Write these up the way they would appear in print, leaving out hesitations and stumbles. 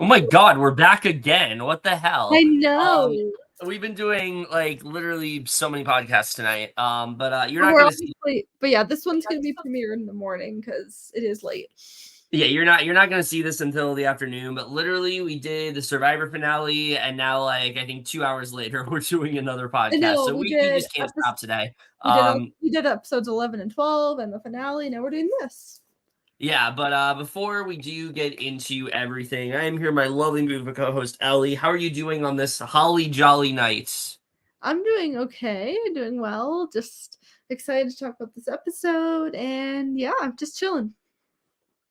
my God, we're back again. What the hell? I know. We've been doing like literally so many podcasts tonight. But you're But not we're gonna see. obviously, but yeah, this one's gonna be premiere in the morning because it is late. Yeah, you're not gonna see this until the afternoon. But literally, we did the Survivor finale, and now like I think 2 hours later, we're doing another I podcast. know So we we did. just can't stop today. We did episodes 11 and 12 and the finale. Now we're doing this. Yeah, but before we do get into everything, I am here, my lovely group of co-host Ellie. How are you doing on this holly jolly night? I'm doing okay. I'm doing well. Just excited to talk about this episode, and yeah, I'm just chilling.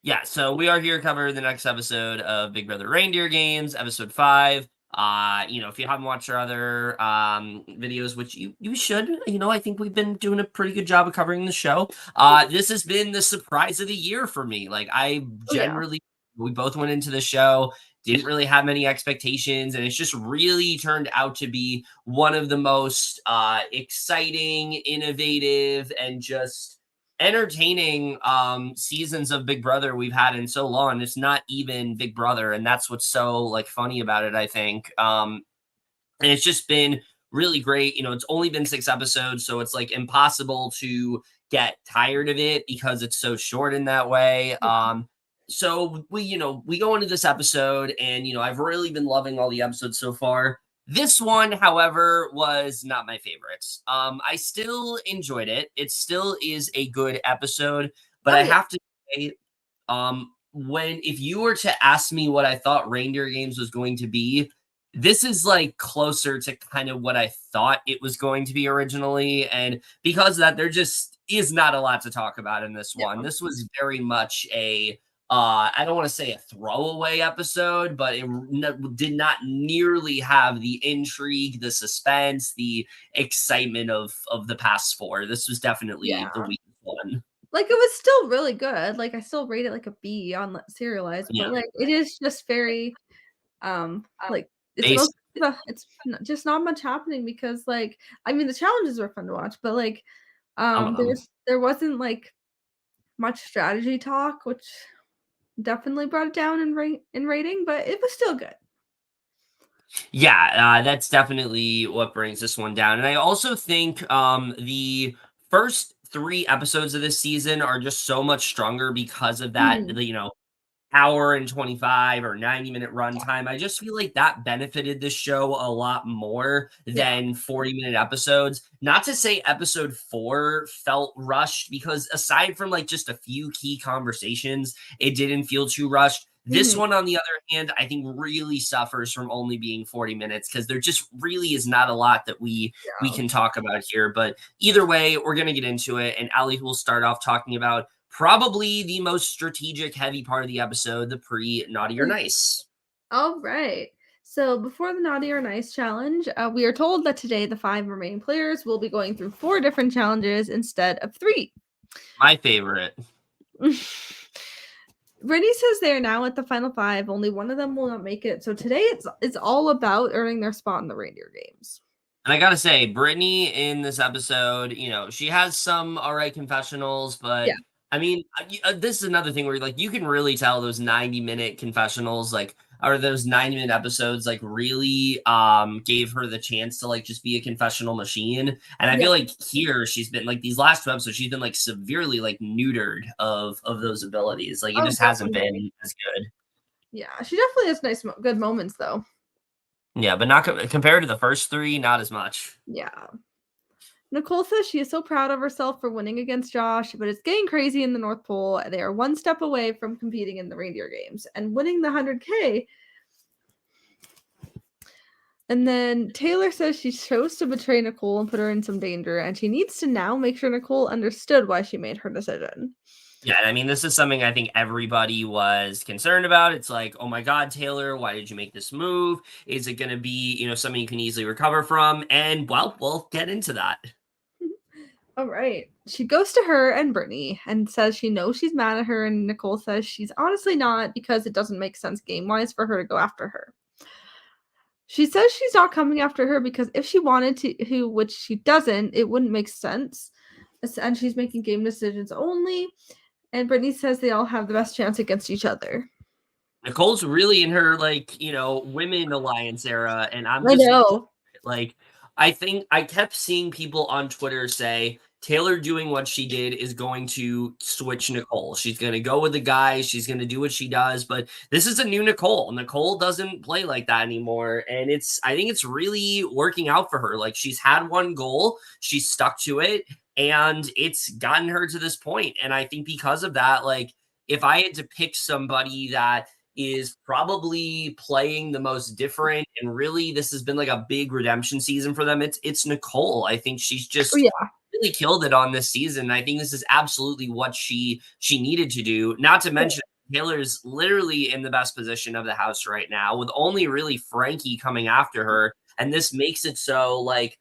Yeah, so we are here to cover the next episode of Big Brother Reindeer Games, episode 5. If you haven't watched our other videos, which you should, I think we've been doing a pretty good job of covering the show. This has been the surprise of the year for me. Like we both went into the show, didn't really have many expectations, and it's just really turned out to be one of the most exciting, innovative, and just entertaining seasons of Big Brother we've had in so long. It's not even Big Brother, and that's what's so like funny about it, I think. And it's just been really great. It's only been 6 episodes, so it's like impossible to get tired of it because it's so short in that way. So we go into this episode, and I've really been loving all the episodes so far. This one, however, was not my favorite. I still enjoyed it. It still is a good episode, but I have to say, if you were to ask me what I thought Reindeer Games was going to be, this is like closer to kind of what I thought it was going to be originally. And because of that, there just is not a lot to talk about in this one. This was very much I don't want to say a throwaway episode, but it did not nearly have the intrigue, the suspense, the excitement of the past 4. This was definitely the weakest one. Like, it was still really good. Like, I still rate it like a B on Serialized, but like it is just very like it's just not much happening because like I mean the challenges were fun to watch, but like there wasn't like much strategy talk, which definitely brought it down in rating, but it was still good. Yeah, that's definitely what brings this one down. And I also think the first 3 episodes of this season are just so much stronger because of that, hour and 25 or 90-minute runtime. I just feel like that benefited the show a lot more than 40-minute episodes. Not to say episode 4 felt rushed, because aside from like just a few key conversations, it didn't feel too rushed. This one, on the other hand, I think really suffers from only being 40 minutes because there just really is not a lot that we can talk about here. But either way, we're going to get into it. And Ali will start off talking about probably the most strategic heavy part of the episode, the pre-Naughty or Nice. All right. So before the Naughty or Nice challenge, we are told that today the 5 remaining players will be going through 4 different challenges instead of 3. My favorite. Britney says they are now at the final 5. Only one of them will not make it. So today it's all about earning their spot in the Reindeer Games. And I gotta say, Britney in this episode, she has some all right confessionals, but I mean, this is another thing where like you can really tell those 90-minute confessionals, like, or those 90-minute episodes, like really gave her the chance to like just be a confessional machine. And I feel like here she's been like these last 2 episodes, she's been like severely like neutered of those abilities. Like it just hasn't been as good. Yeah, she definitely has nice, good moments though. Yeah, but not compared to the first 3, not as much. Yeah. Nicole says she is so proud of herself for winning against Josh, but it's getting crazy in the North Pole. They are 1 step away from competing in the Reindeer Games and winning the 100K. And then Taylor says she chose to betray Nicole and put her in some danger, and she needs to now make sure Nicole understood why she made her decision. Yeah, I mean, this is something I think everybody was concerned about. It's like, oh my God, Taylor, why did you make this move? Is it going to be, something you can easily recover from? And, well, we'll get into that. All right. She goes to her and Britney and says she knows she's mad at her, and Nicole says she's honestly not because it doesn't make sense game-wise for her to go after her. She says she's not coming after her because if she wanted to, which she doesn't, it wouldn't make sense. And she's making game decisions only. And Britney says they all have the best chance against each other. Nicole's really in her, like, women alliance era, and I'm I just know. like, I think I kept seeing people on Twitter say Taylor doing what she did is going to switch Nicole. She's going to go with the guy. She's going to do what she does. But this is a new Nicole. Nicole doesn't play like that anymore. And I think it's really working out for her. Like, she's had one goal, she's stuck to it, and it's gotten her to this point. And I think because of that, like, if I had to pick somebody that is probably playing the most different, and really this has been like a big redemption season for them, it's Nicole. I think she's Oh, just yeah. really killed it on this season. I think this is absolutely what she needed to do. Not to mention Taylor's literally in the best position of the house right now, with only really Frankie coming after her, and this makes it so, like,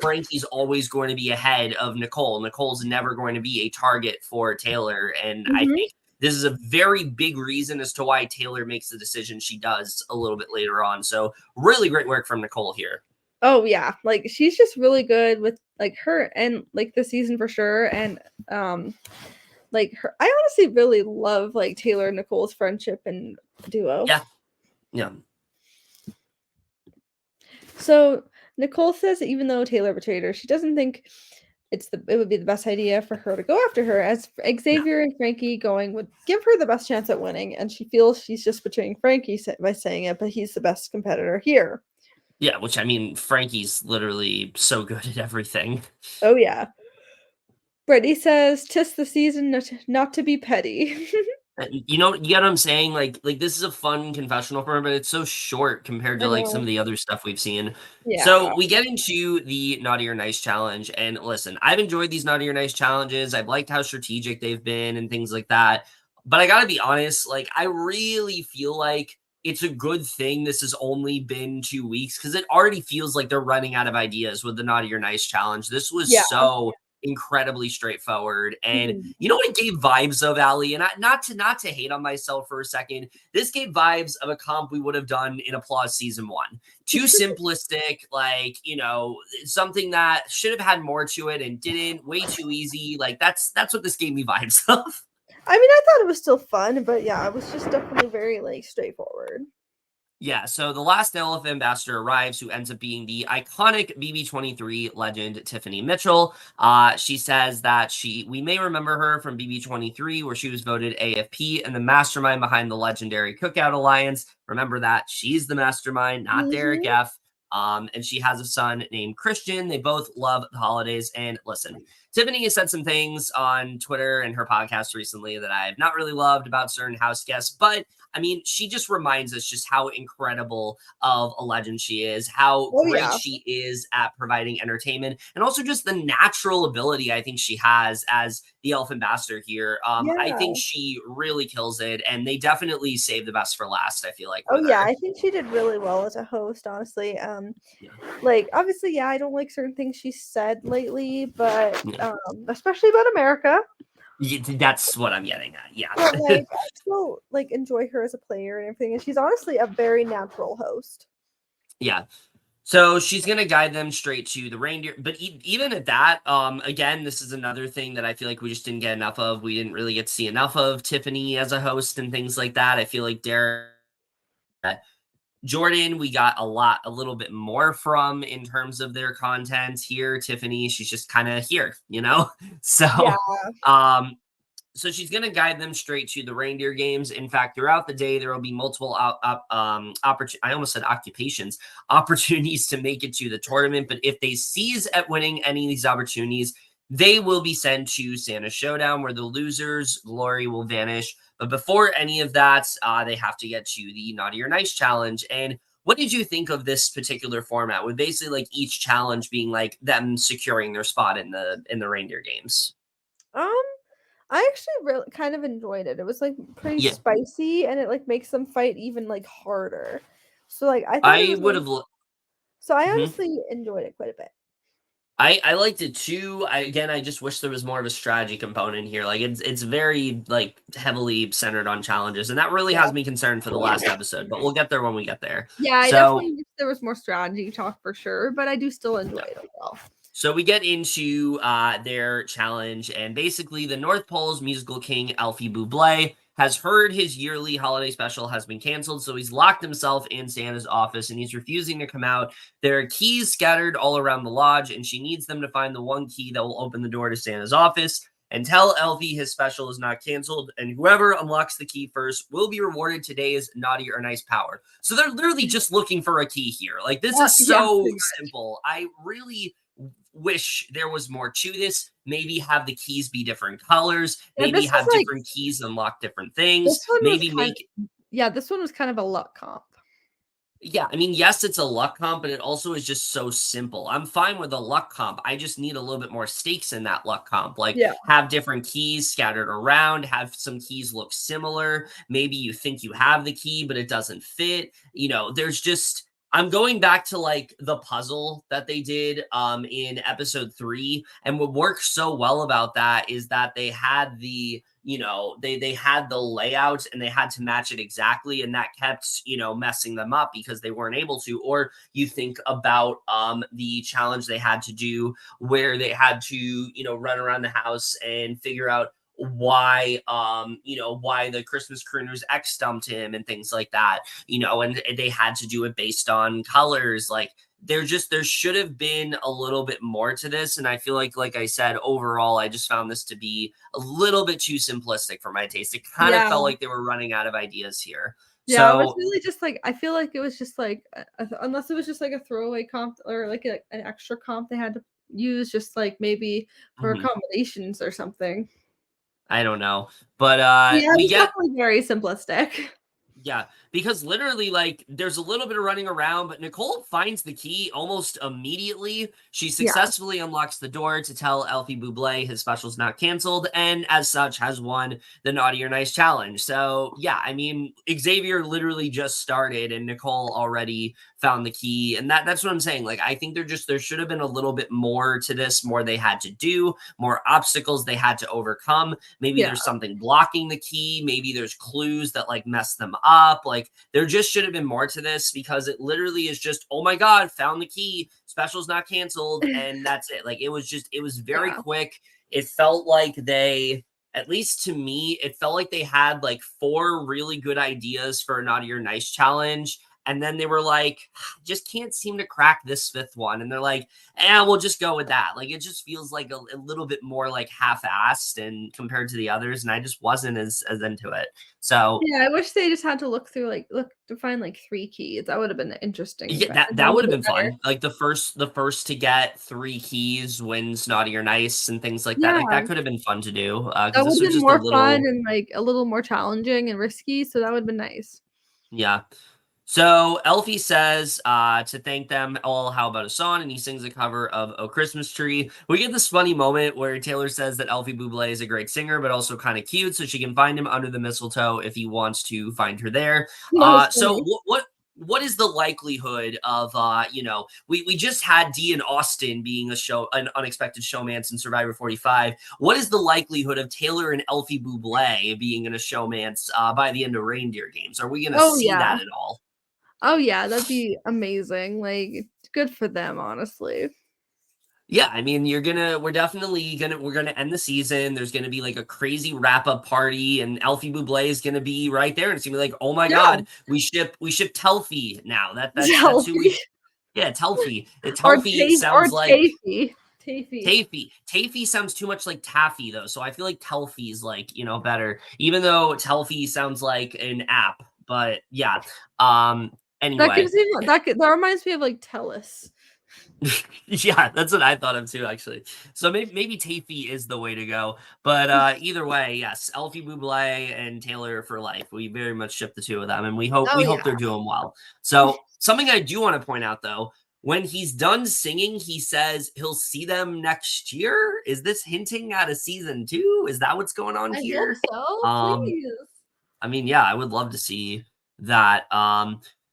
Frankie's always going to be ahead of Nicole. Nicole's never going to be a target for Taylor, and I Mhm. think this is a very big reason as to why Taylor makes the decision she does a little bit later on. So really great work from Nicole here. Oh, yeah, like, she's just really good with, like, her and, like, the season for sure, and, like, her I honestly really love, like, Taylor and Nicole's friendship and duo. Yeah. Yeah. So, Nicole says that even though Taylor betrayed her, she doesn't think it would be the best idea for her to go after her, as Yeah. Xavier and Frankie going would give her the best chance at winning, and she feels she's just betraying Frankie by saying it, but he's the best competitor here. Yeah, which, I mean, Frankie's literally so good at everything. Oh, yeah. Brittany says, "'Tis the season not to be petty." You get what I'm saying? Like this is a fun confessional for her, but it's so short compared I to like some know. of the other stuff we've seen. Yeah. So we get into the Naughty or Nice challenge, and listen, I've enjoyed these Naughty or Nice challenges. I've liked how strategic they've been and things like that. But I gotta be honest, like, I really feel like it's a good thing this has only been 2 weeks, because it already feels like they're running out of ideas with the Naughty or Nice challenge. This was Yeah. so incredibly straightforward. And Mhm. you know what it gave vibes of, Ali? And not to hate on myself for a second, this gave vibes of a comp we would have done in Applause season 1. Too simplistic, like, something that should have had more to it and didn't. Way too easy. Like, that's what this gave me vibes of. I mean, I thought it was still fun, but yeah, it was just definitely very, like, straightforward. Yeah, so the last Elephant ambassador arrives, who ends up being the iconic BB23 legend, Tiffany Mitchell. She says that we may remember her from BB23, where she was voted AFP and the mastermind behind the legendary Cookout Alliance. Remember that she's the mastermind, not Derek Mhm. F. And she has a son named Christian. They both love the holidays. And listen, Tiffany has said some things on Twitter and her podcast recently that I've not really loved about certain house guests, but I mean, she just reminds us just how incredible of a legend she is, how Oh, great yeah. she is at providing entertainment, and also just the natural ability I think she has as the elf ambassador here. I Yeah. think she really kills it, and they definitely save the best for last, I feel like, Oh, with yeah, her. I think she did really well as a host, honestly, Yeah. like, obviously, yeah, I don't like certain things she's said lately, but, Yeah. especially about America, That's what I'm getting at. Yeah. but, like, I still, like, enjoy her as a player and everything, and she's honestly a very natural host. Yeah. So she's gonna guide them straight to the reindeer, but even at that, again, this is another thing that I feel like we just didn't get enough of. We didn't really get to see enough of Tiffany as a host and things like that. I feel like Derek, Jordan, we got a little bit more from in terms of their content here. Tiffany, she's just kind of here. Yeah. Um, so she's going to guide them straight to the reindeer games. In fact, throughout the day, there will be multiple I almost said occupations, opportunities to make it to the tournament. But if they seize at winning any of these opportunities, they will be sent to Santa Showdown, where the losers' glory will vanish. But before any of that, they have to get to the Naughty or Nice challenge. And what did you think of this particular format, with basically like each challenge being like them securing their spot in the reindeer games? Um, I actually really kind of enjoyed it. It was, like, pretty Yeah, spicy, and it, like, makes them fight even, like, harder. So, like, I thought it I was would really have. so I Mhm. honestly enjoyed it quite a bit. I liked it too. I just wish there was more of a strategy component here. Like, it's very like heavily centered on challenges, and that really Yeah. has me concerned for the last episode. But we'll get there when we get there. Yeah, I So definitely wish there was more strategy talk for sure, but I do still enjoy yeah. it overall. So we get into their challenge, and basically the North Pole's musical king Alfie Buble has heard his yearly holiday special has been canceled, so he's locked himself in Santa's office and he's refusing to come out. There are keys scattered all around the lodge, and she needs them to find the one key that will open the door to Santa's office and tell Elfie his special is not canceled, and whoever unlocks the key first will be rewarded today's naughty or nice power. So they're literally just looking for a key here. Like, this is Yeah, so pretty much. simple. I really wish there was more to this. Maybe have the keys be different colors. Yeah, Maybe this was have like different keys unlock different things. this one was Maybe kind make yeah, this one was kind of a luck comp. yeah, I mean, yes, it's a luck comp, but it also is just so simple. I'm fine with a luck comp. I just need a little bit more stakes in that luck comp. Like, Yeah. have different keys scattered around, have some keys look similar. Maybe you think you have the key, but it doesn't fit. There's just I'm going back to like the puzzle that they did in episode 3, and what works so well about that is that they had they had the layout and they had to match it exactly, and that kept messing them up because they weren't able to. Or you think about the challenge they had to do where they had to run around the house and figure out why the Christmas crooners X stumped him and things like that, and they had to do it based on colors. Like, there should have been a little bit more to this, and I feel like I said, overall I just found this to be a little bit too simplistic for my taste. It kind of Yeah. felt like they were running out of ideas here. Yeah, it was So really just like I feel like it was just like unless it was just like a throwaway comp or like an extra comp they had to use just like maybe for mhm, accommodations or something. I don't know, but Yeah, it we was get definitely very simplistic. yeah, because literally, like, there's a little bit of running around, but Nicole finds the key almost immediately. She Yeah. successfully unlocks the door to tell Alfie Buble his special's not canceled, and as such, has won the Naughty or Nice challenge. So, yeah, I mean, Xavier literally just started, and Nicole already found the key, and that's what I'm saying. Like, I think there should have been a little bit more to this, more they had to do, more obstacles they had to overcome. Maybe Yeah. there's something blocking the key. Maybe there's clues that like mess them up. Like, there just should have been more to this, because it literally is just, oh my God, found the key. Special's not canceled. And that's it. Like, it was very Yeah. quick. It felt like at least to me, it felt like they had like 4 really good ideas for a Naughty or Nice challenge. And then they were like, just can't seem to crack this 5th one. And they're like, we'll just go with that. Like, it just feels like a little bit more like half-assed and compared to the others. And I just wasn't as into it. So Yeah, I wish they just had to look to find like 3 keys. That would have been interesting, yeah, but that a that would little have bit been better. fun. Like, the first to get 3 keys wins Naughty or Nice and things like that. Like, Yeah, that could have been fun to do, because that would this have was been just a more fun little and like a little more challenging and risky, so that would have been nice. yeah. So Elfie says to thank them all, how about a song? And he sings a cover of "Oh Christmas Tree." We get this funny moment where Taylor says that Elfie Buble is a great singer, but also kind of cute, so she can find him under the mistletoe if he wants to find her there. That was So funny. what is the likelihood of we just had Dee and Austin being an unexpected showmance in Survivor 45. What is the likelihood of Taylor and Elfie Buble being in a showmance by the end of Reindeer Games? Are we going to Oh, see yeah. that at all? Oh, yeah, that'd be amazing, like, it's good for them, honestly. Yeah, I mean, we're gonna end the season. There's gonna be like a crazy wrap up party, and Alfie Buble is gonna be right there, and it's gonna be like, oh my Yeah. God, we ship Telfie now. That's who Selfie. we yeah, Telfie. Or Telfie sounds like Tafy. Tafy. Taffy. Taffy sounds too much like taffy though, so I feel like Telfie is like better. Even though Telfie sounds like an app, but yeah. That Anyway, gives me that reminds me of, like, Tellus. yeah, that's what I thought of too, actually. So maybe Taffy is the way to go. But either way, yes, Elfie Buble and Taylor for life. We very much ship the 2 of them, and we hope Oh, we yeah. hope they're doing well. So something I do want to point out though, when he's done singing, he says he'll see them next year. Is this hinting at a season 2? Is that what's going on I hope here? so, Um, please. I mean, yeah, I would love to see that.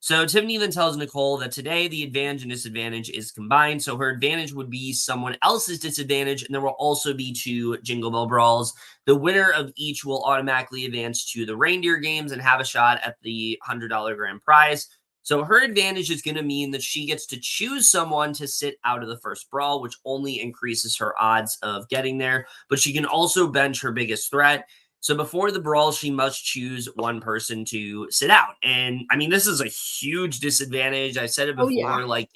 So Tiffany then tells Nicole that today the advantage and disadvantage is combined. So her advantage would be someone else's disadvantage, and there will also be 2 Jingle Bell Brawls. The winner of each will automatically advance to the Reindeer Games and have a shot at the $100 grand prize. So her advantage is going to mean that she gets to choose someone to sit out of the first brawl, which only increases her odds of getting there. But she can also bench her biggest threat. So before the brawl, she must choose one person to sit out. And I mean, this is a huge disadvantage. I said it Oh, yeah. before, like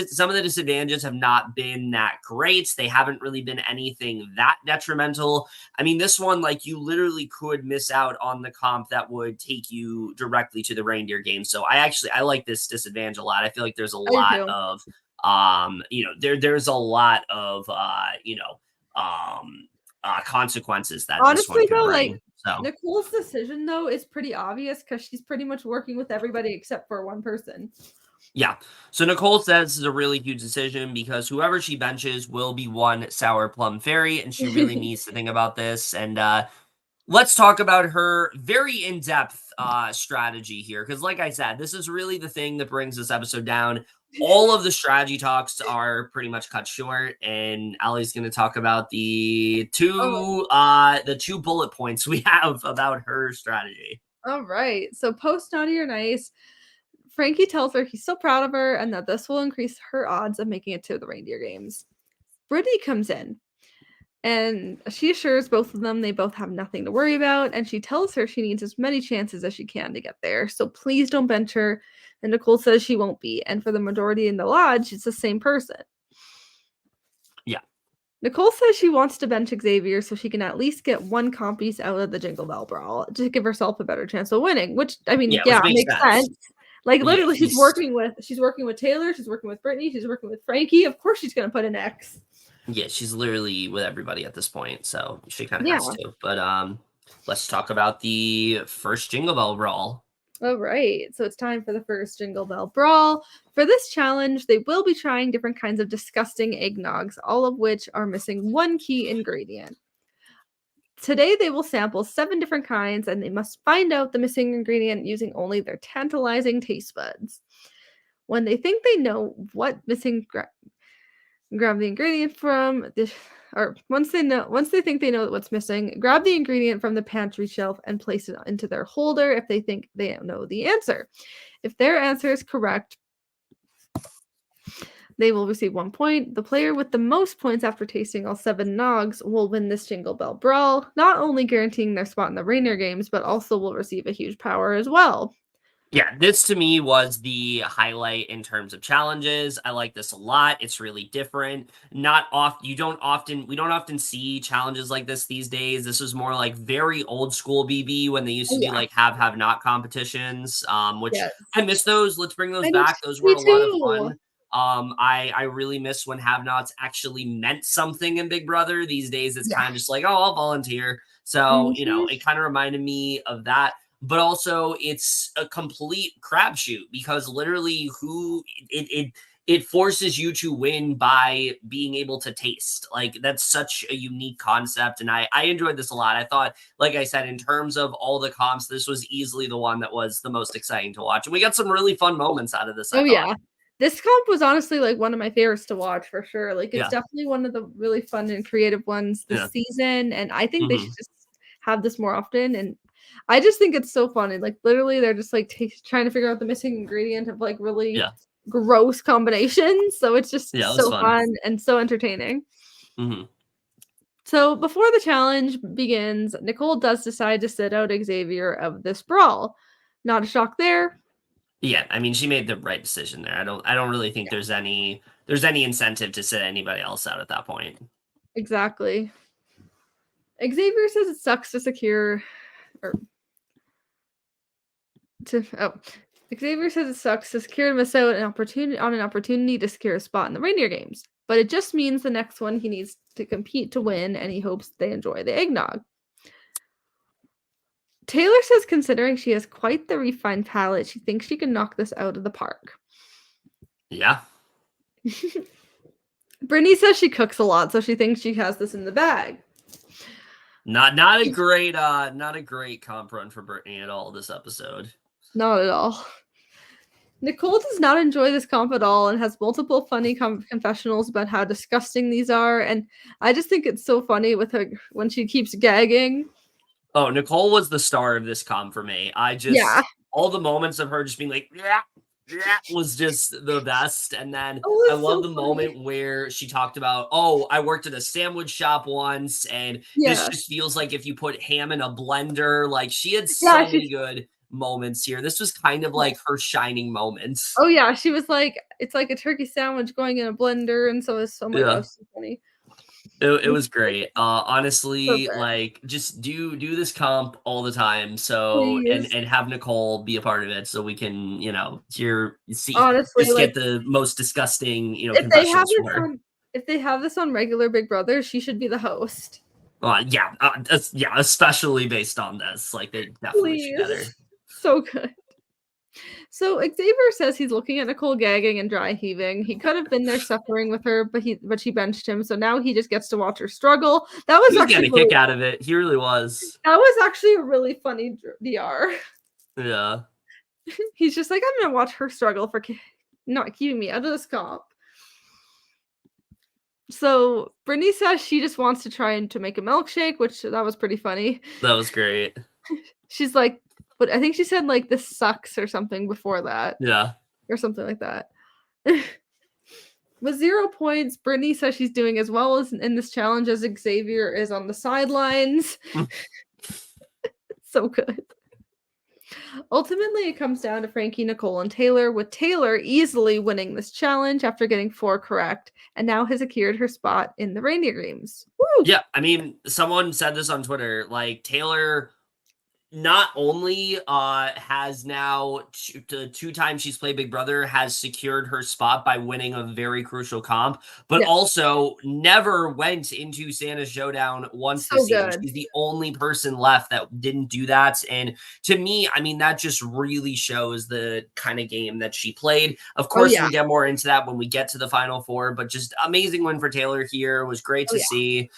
some of the disadvantages have not been that great. They haven't really been anything that detrimental. I mean, this one, like you literally could miss out on the comp that would take you directly to the reindeer game. So I like this disadvantage a lot. I feel like there's a I do lot too. of there's a lot of consequences that this one Honestly, could though, like, bring. So Nicole's decision, though, is pretty obvious because she's pretty much working with everybody except for one person. yeah. So Nicole says this is a really huge decision because whoever she benches will be one sour plum fairy, and she really needs to think about this. And let's talk about her very in-depth strategy here. Because like I said, this is really the thing that brings this episode down. All of the strategy talks are pretty much cut short, and Allie's going to talk about the two bullet points we have about her strategy. All right. So post naughty or nice, Frankie tells her he's so proud of her and that this will increase her odds of making it to the reindeer games. Brittany comes in and she assures both of them they both have nothing to worry about, and she tells her she needs as many chances as she can to get there. So please don't bench her. And Nicole says she won't be. And for the majority in the lodge, it's the same person. Yeah. Nicole says she wants to bench Xavier so she can at least get one comp piece out of the Jingle Bell Brawl to give herself a better chance of winning. Which I mean, Which yeah, makes makes sense. sense. Like Yeah, literally, she's working with Taylor, she's working with Britney, she's working with Frankie. Of course, she's gonna put an X. Yeah, she's literally with everybody at this point, so she kind of Yeah. has to. But let's talk about the first Jingle Bell Brawl. All right, so it's time for the first Jingle Bell Brawl. For this challenge, they will be trying different kinds of disgusting eggnogs, all of which are missing one key ingredient. Today, they will sample 7 different kinds, and they must find out the missing ingredient using only their tantalizing taste buds. When they think they know what missing, grab the ingredient from this, or once they think they know what's missing, grab the ingredient from the pantry shelf and place it into their holder if they think they know the answer. If their answer is correct, they will receive 1 point. The player with the most points after tasting all 7 nogs will win this Jingle Bell Brawl, not only guaranteeing their spot in the Reindeer games, but also will receive a huge power as well. Yeah, this to me was the highlight in terms of challenges. I like this a lot. It's really different. Not off we don't often see challenges like this these days. This was more like very old school BB when they used to do like have not competitions. Which Yes. I miss those. Let's bring those I back. Those were me a lot of too. fun. I really miss when have nots actually meant something in Big Brother. These days it's kind of just like, oh, I'll volunteer. So, Mhm. it kind of reminded me of that, but also it's a complete crapshoot because literally it forces you to win by being able to taste. Like that's such a unique concept, and I enjoyed this a lot. I thought, like I said, in terms of all the comps, this was easily the one that was the most exciting to watch, and we got some really fun moments out of this, I Oh, thought. yeah. This comp was honestly, like, one of my favorites to watch for sure. Like, it's Yeah. definitely one of the really fun and creative ones Yeah. this season, and I think they should Mhm. just have this more often, and I just think it's so funny. Like, literally, they're just, like, trying to figure out the missing ingredient of, like, really Yeah. gross combinations, so it's just Yeah, it was so fun. fun and so entertaining. Mhm. So, before the challenge begins, Nicole does decide to sit out Xavier of this brawl. Not a shock there. Yeah, I mean, she made the right decision there. I don't really think there's any incentive to sit anybody else out at that point. Exactly. Xavier says it sucks to secure or to oh Xavier says it sucks to secure to miss out an opportunity to secure a spot in the Reindeer games. But it just means the next one he needs to compete to win, and he hopes they enjoy the eggnog. Taylor says considering she has quite the refined palate, she thinks she can knock this out of the park. Yeah. Brittany says she cooks a lot, so she thinks she has this in the bag. Not a great comp run for Britney at all this episode. Not at all. Nicole does not enjoy this comp at all and has multiple funny confessionals about how disgusting these are. And I just think it's so funny with her when she keeps gagging. Oh, Nicole was the star of this comp for me. Yeah. All the moments of her just being like, yeah. that was just the best. And then Oh, I it's love so the funny. moment where she talked about, oh, I worked at a sandwich shop once, and this Yeah. just feels like if you put ham in a blender. Like, she had Yeah, so she's many good moments here. This was kind of yeah. like her shining moment. Oh, yeah, she was like, "It's like a turkey sandwich going in a blender," and so it's oh my Yeah. gosh, so funny. It It's was great. so Honestly, good. like, just do this comp all the time, so Please. and have Nicole be a part of it, so we can, see, Honestly, just like, get the most disgusting, if they have confessions from this her. on if they have this on regular Big Brother, she should be the host. Yeah, yeah, especially based on this, like, they definitely should get Please. her. So good. So Xavier says he's looking at Nicole gagging and dry heaving. He could have been there suffering with her, but she benched him. So now he just gets to watch her struggle. He was getting a kick out of it. He really was. That was actually a really funny DR. Yeah, He's just like, I'm gonna watch her struggle for not keeping me out of this comp. So Brittany says she just wants to try and to make a milkshake, which that was pretty funny. that was great. She's like, but I think she said like this sucks or something before that, Yeah. or something like that. With 0 points, Brittany says she's doing as well as in this challenge as Xavier is on the sidelines. So good. Ultimately, it comes down to Frankie, Nicole, and Taylor, with Taylor easily winning this challenge after getting 4 correct, and now has secured her spot in the Reindeer Games. Woo! Yeah, I mean, someone said this on Twitter, like, Taylor not only has now the 2 times she's played Big Brother has secured her spot by winning a very crucial comp, but Yeah, also never went into Santa's Showdown once so this season. good. She's the only person left that didn't do that. And to me, I mean, that just really shows the kind of game that she played. Of Oh, course, yeah. we'll get more into that when we get to the Final Four, but just amazing win for Taylor here. Was great Oh, to yeah. see,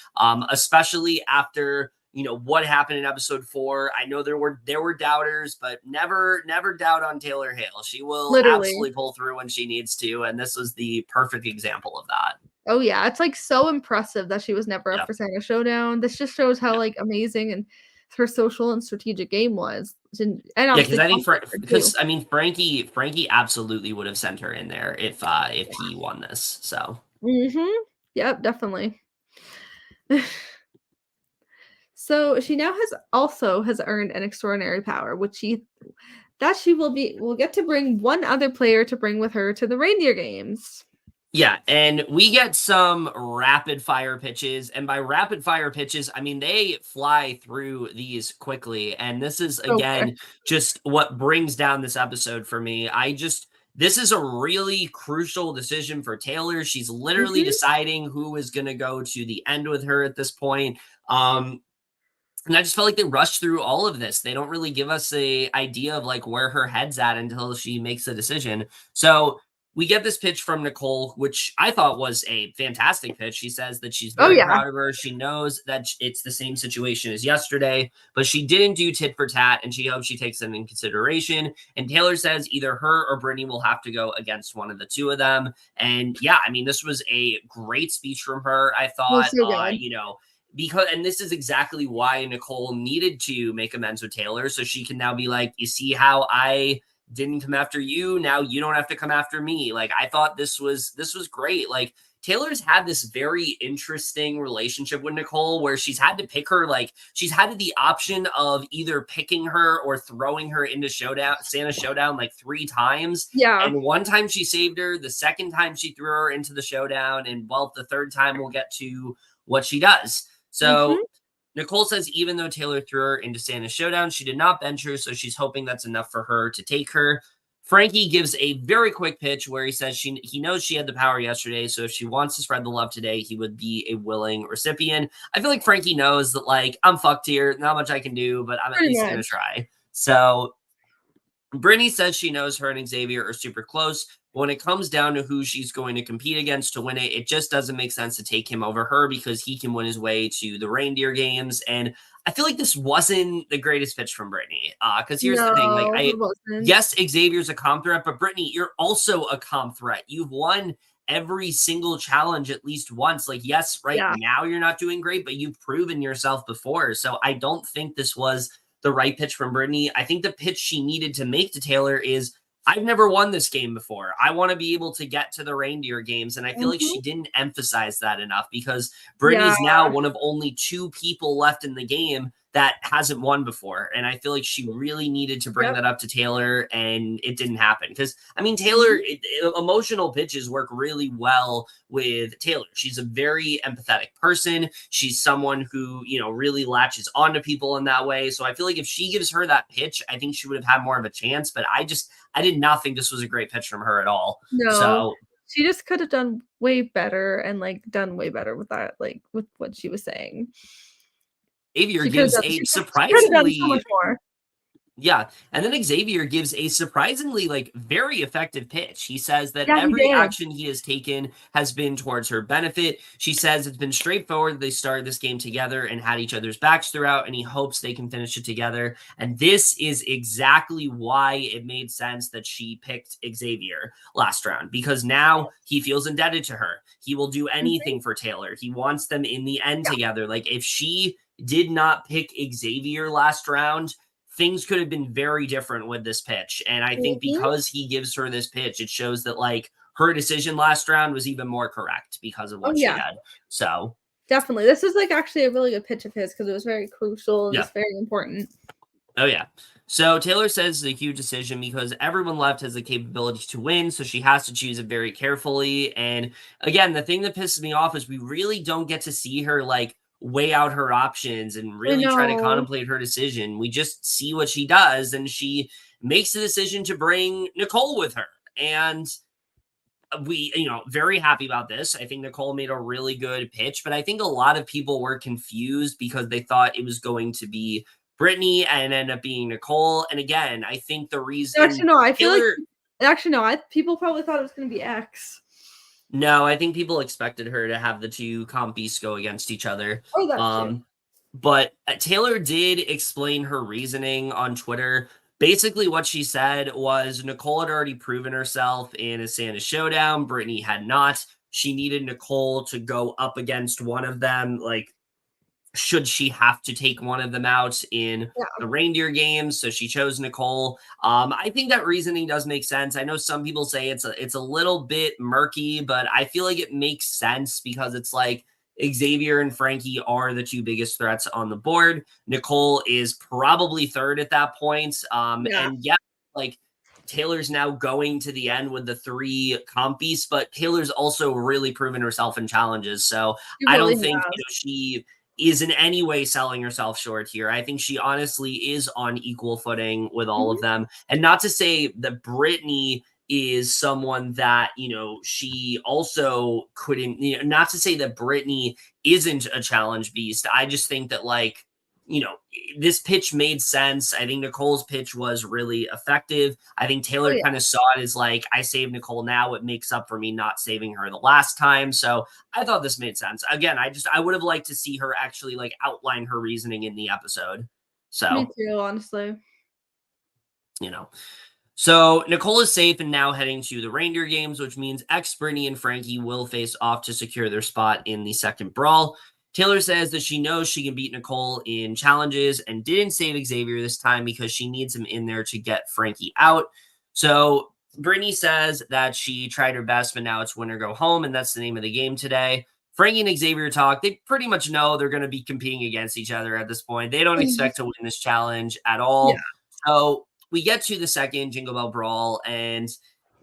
especially after what happened in episode 4. I know there were doubters, but never doubt on Taylor Hale. She will Literally. absolutely pull through when she needs to, and this was the perfect example of that. Oh, yeah, it's, like, so impressive that she was never up Yeah. for Santa Showdown. This just shows how, Yeah. like, amazing and her social and strategic game was, and Yeah, because obviously I think too. because I mean Frankie absolutely would have sent her in there if he won this. So Mhm. Yep, definitely. So she now has earned an extraordinary power, which she will get to bring one other player to bring with her to the Reindeer Games. yeah, and we get some rapid fire pitches, and by rapid fire pitches, I mean they fly through these quickly, and this is So quick. again just what brings down this episode for me. This is a really crucial decision for Taylor. She's literally Mhm. deciding who is going to go to the end with her at this point. And I just felt like they rushed through all of this. They don't really give us a idea of like where her head's at until she makes a decision. So we get this pitch from Nicole, which I thought was a fantastic pitch. She says that she's Oh, very yeah. proud of her. She knows that it's the same situation as yesterday, but she didn't do tit for tat, and she hopes she takes them in consideration. And Taylor says either her or Brittany will have to go against one of the two of them. And yeah, I mean, this was a great speech from her. I It was thought, so good. because and this is exactly why Nicole needed to make amends with Taylor, so she can now be like, you see how I didn't come after you, now you don't have to come after me. Like, I thought this was great. Like, Taylor's had this very interesting relationship with Nicole where she's had to pick her, like she's had the option of either picking her or throwing her into Santa Showdown like 3 times. Yeah. And one time she saved her, the second time she threw her into the showdown, and well, the third time we'll get to what she does. Mhm. So Nicole says even though Taylor threw her into Santa's Showdown, she did not bench her, so she's hoping that's enough for her to take her. Frankie gives a very quick pitch where he says he knows she had the power yesterday, so if she wants to spread the love today, he would be a willing recipient. I feel like Frankie knows that, like, I'm fucked here, not much I can do, but I'm at Pretty least gonna much. try. So Brittany says she knows her and Xavier are super close. But when it comes down to who she's going to compete against to win it, it just doesn't make sense to take him over her because he can win his way to the Reindeer Games. And I feel like this wasn't the greatest pitch from Brittany. Because here's the thing: like, No, it wasn't. yes, Xavier's a comp threat, but Brittany, you're also a comp threat. You've won every single challenge at least once. Like, yes, right Yeah. now you're not doing great, but you've proven yourself before. So I don't think this was the right pitch from Brittany. I think the pitch she needed to make to Taylor is I've never won this game before. I want to be able to get to the reindeer games. And I feel like Mhm. she didn't emphasize that enough because Yeah. Britney's now one of only 2 people left in the game that hasn't won before. And I feel like she really needed to bring Yep. that up to Taylor, and it didn't happen. Because, I mean, Taylor, Mhm. emotional pitches work really well with Taylor. She's a very empathetic person. She's someone who, really latches onto people in that way. So I feel like if she gives her that pitch, I think she would have had more of a chance. But I did not think this was a great pitch from her at all. No. So She just could have done way better and, like, done way better with that, like, with what she was saying. Xavier She could have gives done a she could have done so much surprisingly more. Yeah, and then Xavier gives a surprisingly, very effective pitch. He says that Yeah, he every did. action he has taken has been towards her benefit. She says it's been straightforward. They started this game together and had each other's backs throughout, and he hopes they can finish it together. And this is exactly why it made sense that she picked Xavier last round, because now he feels indebted to her. He will do Mhm. anything for Taylor. He wants them in the end Yeah. together. Like, if she did not pick Xavier last round, things could have been very different with this pitch. And I think Mhm. because he gives her this pitch, it shows that her decision last round was even more correct because of Oh, what she yeah. did. So Definitely. This is, like, actually a really good pitch of his because it was very crucial and yeah. just very important. Oh yeah. So Taylor says it's a huge decision because everyone left has the capability to win, so she has to choose it very carefully. And again, the thing that pisses me off is we really don't get to see her weigh out her options and I really try to know. contemplate her decision. We just see what she does, and she makes the decision to bring Nicole with her. And we, very happy about this. I think Nicole made a really good pitch, but I think a lot of people were confused because they thought it was going to be Britney and end up being Nicole. And again, I think the reason Actually, no, I feel like Taylor, actually, no, I people probably thought it was gonna be X. no, I think people expected her to have the two compies go against each other. Oh, that too. Um, but Taylor did explain her reasoning on Twitter. Basically, what she said was Nicole had already proven herself in a Santa showdown. Brittany had not. She needed Nicole to go up against one of them. Should she have to take one of them out in Yeah. the reindeer games? So she chose Nicole. I think that reasoning does make sense. I know some people say it's a little bit murky, but I feel like it makes sense because it's like Xavier and Frankie are the two biggest threats on the board. Nicole is probably third at that point. Yeah. And yeah, like Taylor's now going to the end with the 3 compies, but Taylor's also really proven herself in challenges. So She I really don't think has. she is in any way selling herself short here. I think she honestly is on equal footing with all of Mhm. them. And not to say that Brittany is someone that, she also couldn't, not to say that Brittany isn't a challenge beast. I just think that, you know, this pitch made sense. I think Nicole's pitch was really effective. I think Oh, Taylor yeah. kind of saw it as I saved Nicole now. It makes up for me not saving her the last time. So I thought this made sense. Again, I would have liked to see her actually outline her reasoning in the episode. Me So, too, honestly. you know. So Nicole is safe and now heading to the reindeer games, which means ex Brittany and Frankie will face off to secure their spot in the second brawl. Taylor says that she knows she can beat Nicole in challenges and didn't save Xavier this time because she needs him in there to get Frankie out. So Brittany says that she tried her best, but now it's win or go home, and that's the name of the game today. Frankie and Xavier talk. They pretty much know they're going to be competing against each other at this point. They don't Mhm. expect to win this challenge at Yeah. all. So we get to the second Jingle Bell Brawl, and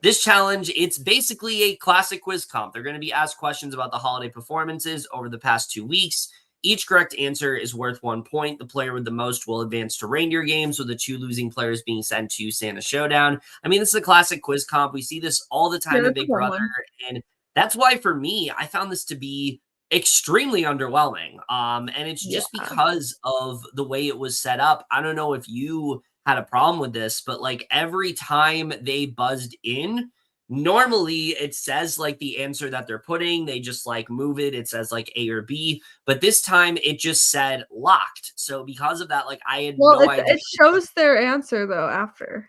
this challenge, it's basically a classic quiz comp. They're going to be asked questions about the holiday performances over the past 2 weeks. Each correct answer is worth 1 point. The player with the most will advance to reindeer games, with the 2 losing players being sent to Santa Showdown. I mean, this is a classic quiz comp. We see this all the Yeah, time in that's a Big fun Brother, one. and that's why for me, I found this to be extremely underwhelming. And it's Yeah. just because of the way it was set up. I don't know if you had a problem with this, but every time they buzzed in, normally it says the answer that they're putting, they just move it. It says A or B, but this time it just said locked. So because of that, I had Well, no it idea. it shows their answer, though, after.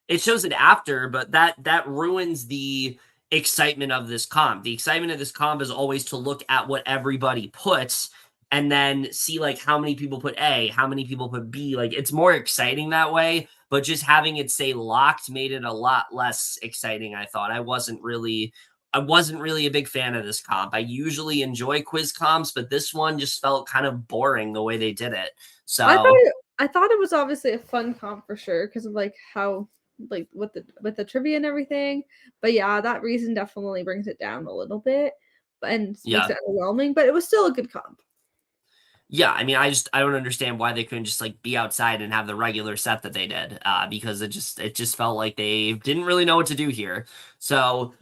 It shows it after, but that ruins the excitement of this comp. The excitement of this comp is always to look at what everybody puts. and then see like how many people put A, how many people put B. Like it's more exciting that way, but just having it say locked made it a lot less exciting, I thought. I wasn't really a big fan of this comp. I usually enjoy quiz comps, but this one just felt kind of boring the way they did it. I thought So, I thought it was obviously a fun comp for sure because of like how like with the trivia and everything. But yeah, that reason definitely brings it down a little bit and makes yeah. it overwhelming, but it was still a good comp. Yeah, I mean, I don't understand why they couldn't just like be outside and have the regular set that they did, because it just felt like they didn't really know what to do here. So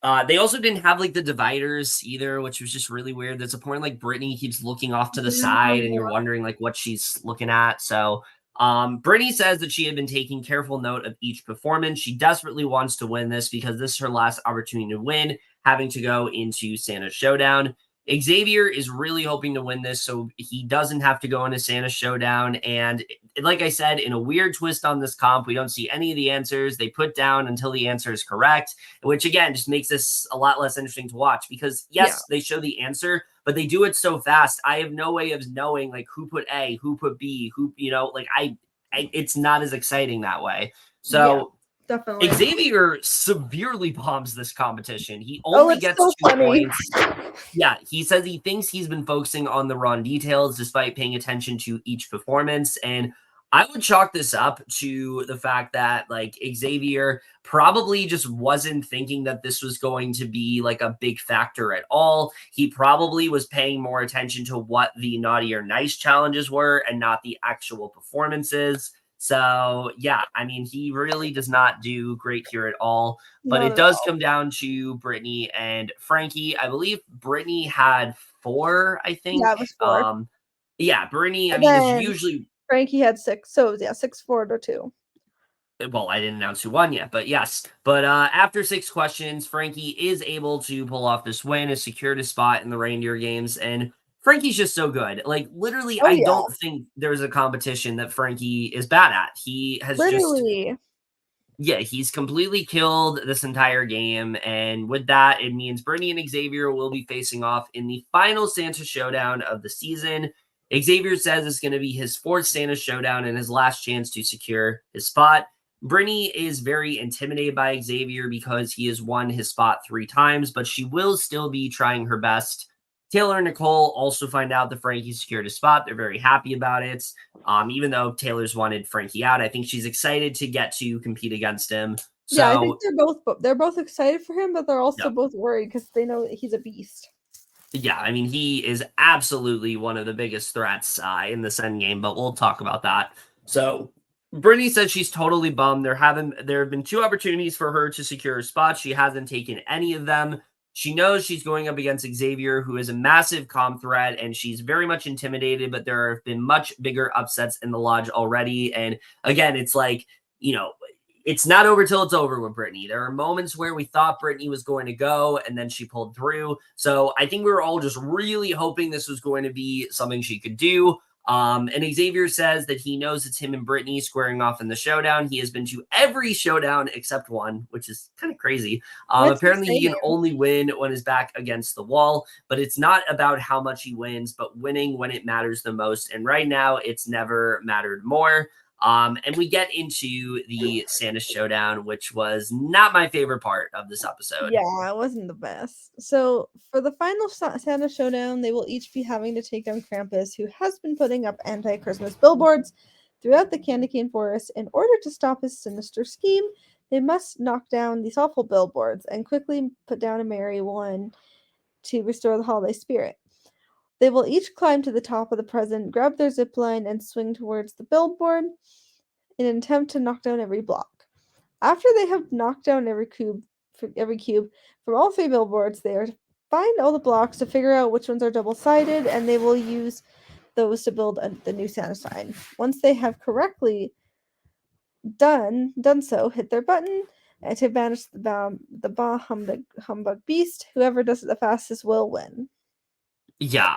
they also didn't have like the dividers either, which was just really weird. There's a point like Brittany keeps looking off to the side, and you're Yeah. wondering like what she's looking at. So Brittany says that she had been taking careful note of each performance. She desperately wants to win this because this is her last opportunity to win, having to go into Santa's Showdown. Xavier is really hoping to win this so he doesn't have to go into Santa's Showdown. And like I said, in a weird twist on this comp, we don't see any of the answers. They put down until the answer is correct, which again just makes this a lot less interesting to watch because Yeah. yes, they show the answer, but they do it so fast. I have no way of knowing like who put A, who put B, who like it's not as exciting that way. Yeah, So definitely. Xavier severely bombs this competition. He Oh, only it's so gets two funny. points. Yeah, he says he thinks he's been focusing on the wrong details despite paying attention to each performance. And I would chalk this up to the fact that like Xavier probably just wasn't thinking that this was going to be like a big factor at all. He probably was paying more attention to what the naughty or nice challenges were and not the actual performances. So, yeah, I mean, he really does not do great here at all. But Not it at does all. come down to Britney and Frankie. I believe Britney had 4, I Yeah, think. it was 4. Yeah, Britney, I And mean, is then usually Frankie had 6, so yeah, 6, 4 to 2. well, I didn't announce who won yet, but yes. But after 6 questions, Frankie is able to pull off this win, has secured a spot in the Reindeer games, and Frankie's just so good. Like literally, Oh, I yeah. don't think there's a competition that Frankie is bad at. He has just Literally. yeah, he's completely killed this entire game. And with that, it means Brittany and Xavier will be facing off in the final Santa Showdown of the season. Xavier says it's going to be his 4th Santa Showdown and his last chance to secure his spot. Brittany is very intimidated by Xavier because he has won his spot 3 times, but she will still be trying her best. Taylor and Nicole also find out that Frankie secured a spot. They're very happy about it. Even though Taylor's wanted Frankie out, I think she's excited to get to compete against him. Yeah, I think So, they're both excited for him, but they're also yeah, both worried because they know that he's a beast. yeah. I mean, he is absolutely one of the biggest threats in this end game, but we'll talk about that. So, Brittany said she's totally bummed. There have been 2 opportunities for her to secure a spot. She hasn't taken any of them. She knows she's going up against Xavier, who is a massive comp threat, and she's very much intimidated. But there have been much bigger upsets in the lodge already. And again, it's like, you know, it's not over till it's over with Brittany. There are moments where we thought Brittany was going to go and then she pulled through. So I think we were all just really hoping this was going to be something she could do. And Xavier says that he knows it's him and Brittany squaring off in the showdown. He has been to every showdown except one, which is kind of crazy. That's Apparently, he insane. can only win when his back against the wall, but it's not about how much he wins, but winning when it matters the most. And right now, it's never mattered more. And we get into the Santa Showdown, which was not my favorite part of this episode. Yeah, it wasn't the best. So, for the final Santa showdown, they will each be having to take down Krampus, who has been putting up anti Christmas billboards throughout the candy cane forest. In order to stop his sinister scheme, they must knock down these awful billboards and quickly put down a merry one to restore the holiday spirit. They will each climb to the top of the present, grab their zip line, and swing towards the billboard in an attempt to knock down every block. After they have knocked down every cube from all 3 billboards, they are to find all the blocks to figure out which ones are double-sided, and they will use those to build the new Santa sign. Once they have correctly done so, hit their button and to banish the bah humbug beast. Whoever does it the fastest will win. Yeah,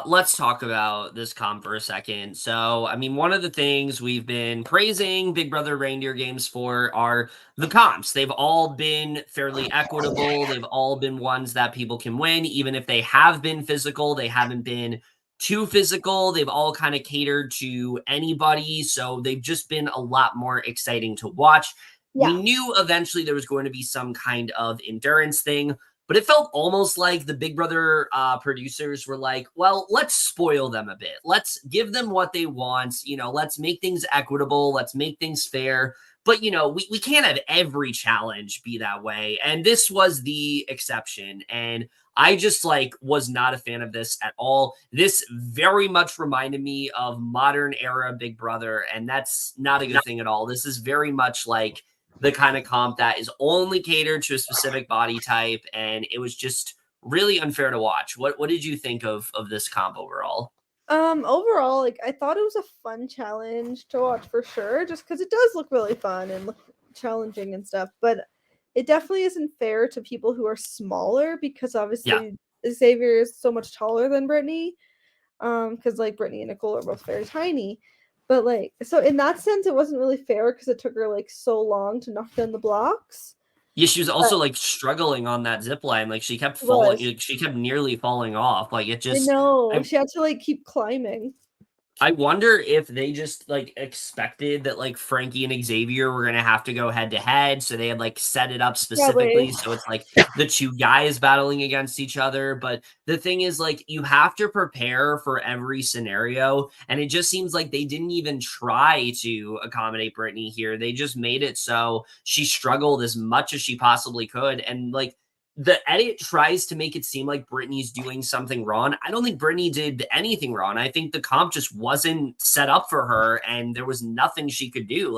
let's talk about this comp for a second. So, I mean, one of the things we've been praising Big Brother Reindeer games for are the comps. They've all been fairly equitable. They've all been ones that people can win, even if they have been physical. They haven't been too physical. They've all kind of catered to anybody. So they've just been a lot more exciting to watch. We Yeah. knew eventually there was going to be some kind of endurance thing, but it felt almost like the Big Brother producers were like, well, let's spoil them a bit. Let's give them what they want. Let's make things equitable. Let's make things fair. But, we can't have every challenge be that way. And this was the exception. And I just was not a fan of this at all. This very much reminded me of modern era Big Brother, and that's not a good thing at all. This is very much like the kind of comp that is only catered to a specific body type, and it was just really unfair to watch. What did you think of this comp overall? Overall, like I thought it was a fun challenge to watch for sure, just because it does look really fun and look challenging and stuff. But it definitely isn't fair to people who are smaller because Yeah. obviously Xavier is so much taller than Brittany. Because like Brittany and Nicole are both very tiny. But like so in that sense, it wasn't really fair because it took her like so long to knock down the blocks. Yeah, she was But also struggling on that zip line. She kept it falling. was. She kept nearly falling off. It I just. know. I She had to like keep climbing. I wonder if they just expected that Frankie and Xavier were gonna have to go head to head, so they had set it up Probably. specifically so it's the two guys battling against each other. But the thing is, you have to prepare for every scenario, and it just seems like they didn't even try to accommodate Britney here. They just made it so she struggled as much as she possibly could, and the edit tries to make it seem like Britney's doing something wrong. I don't think Britney did anything wrong. I think the comp just wasn't set up for her and there was nothing she could do.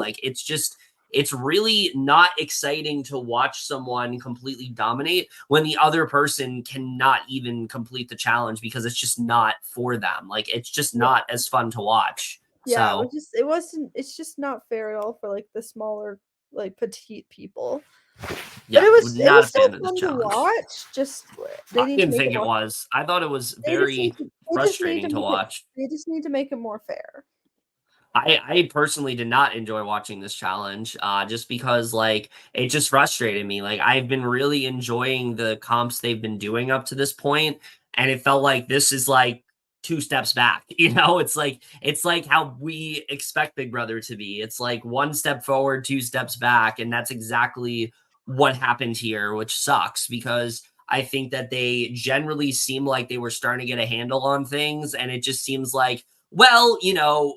It's really not exciting to watch someone completely dominate when the other person cannot even complete the challenge because it's just not for them. It's just Yeah. not as fun to watch. Yeah, So, it's just not fair at all for like the smaller, like petite people. But yeah, it not a was still fan of this fun to challenge. watch. Just they I need to didn't make it think it more. was. I thought it was They just need very to. They just need to frustrating to make it. watch. They just need to make it more fair. I personally did not enjoy watching this challenge, just because it just frustrated me. I've been really enjoying the comps they've been doing up to this point, and it felt like this is two steps back. It's like how we expect Big Brother to be. It's like one step forward, two steps back, and that's exactly what happened here, which sucks because I think that they generally seem like they were starting to get a handle on things, and it just seems like well,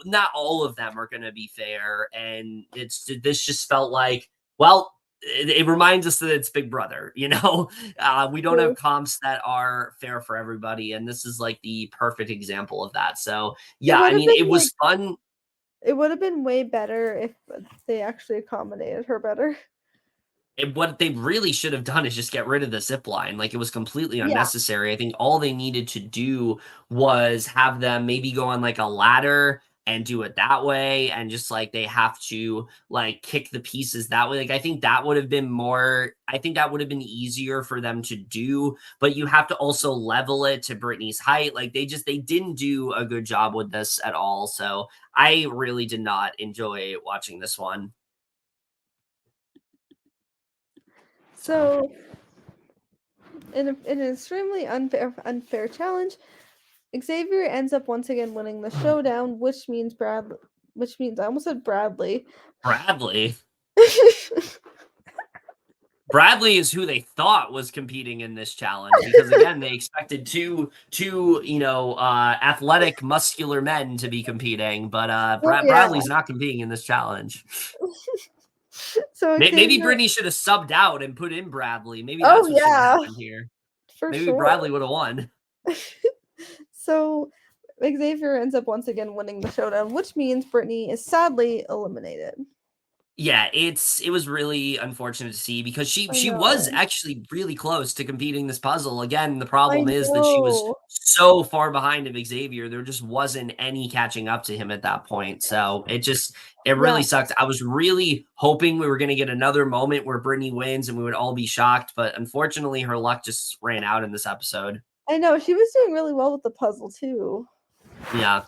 not all of them are going to be fair. And this just felt like, well, it reminds us that it's Big Brother, we don't have True. comps that are fair for everybody. And this is the perfect example of that. So, It yeah, would I have mean, been it like was fun. it would have been way better if they actually accommodated her better. What they really should have done is just get rid of the zip line. It was completely Yeah. unnecessary. I think all they needed to do was have them maybe go on a ladder and do it that way. And just they have to kick the pieces that way. I think that would have been more, I think that would have been easier for them to do. But you have to also level it to Britney's height. They didn't do a good job with this at all. So I really did not enjoy watching this one. So. So in an extremely unfair challenge, Xavier ends up once again winning the showdown, which means I almost said Bradley. Bradley. Bradley is who they thought was competing in this challenge because again they expected two athletic muscular men to be competing, but Oh yeah. Bradley's not competing in this challenge. So Maybe Xavier. Brittany should have subbed out and put in Bradley. Maybe Oh that's what should have yeah, happened here. for Maybe sure. Bradley would have won. So Xavier ends up once again winning the showdown, which means Brittany is sadly eliminated. Yeah, it was really unfortunate to see because she I she was know. actually really close to completing this puzzle. Again, the I problem is that she was know. so far behind of Xavier. There just wasn't any catching up to him at that point. So it Yeah, really sucked. I was really hoping we were going to get another moment where Brittany wins and we would all be shocked, but unfortunately her luck just ran out in this episode. I know. She was doing really well with the puzzle too. Yeah.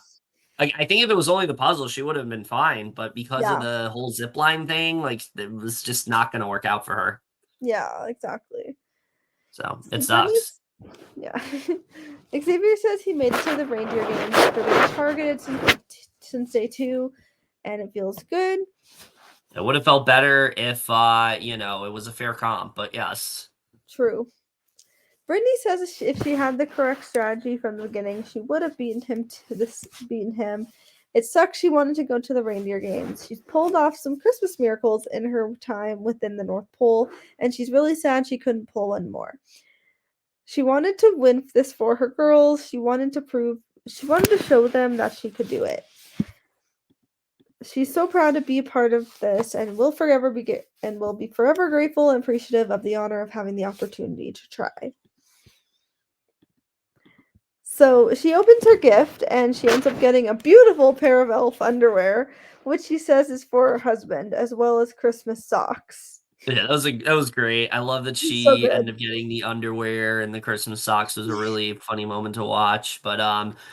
I think if it was only the puzzle, she would have been fine, but because of Yeah. the whole zip line thing, it was just not going to work out for her. Yeah, exactly. So So it sucks. Yeah. Xavier says he made it to the reindeer games after being targeted since day 2, and it feels good. It would have felt better if, it was a fair comp, but yes. True. Britney says if she had the correct strategy from the beginning, she would have beaten him. It sucks she wanted to go to the reindeer games. She's pulled off some Christmas miracles in her time within the North Pole, and she's really sad she couldn't pull one more. She wanted to win this for her girls. She wanted to show them that she could do it. She's so proud to be a part of this and will be forever grateful and appreciative of the honor of having the opportunity to try. So she opens her gift and she ends up getting a beautiful pair of elf underwear, which she says is for her husband, as well as Christmas socks. Yeah, that was great. I love that So she good. ended up getting the underwear and the Christmas socks. It was a really funny moment to watch. But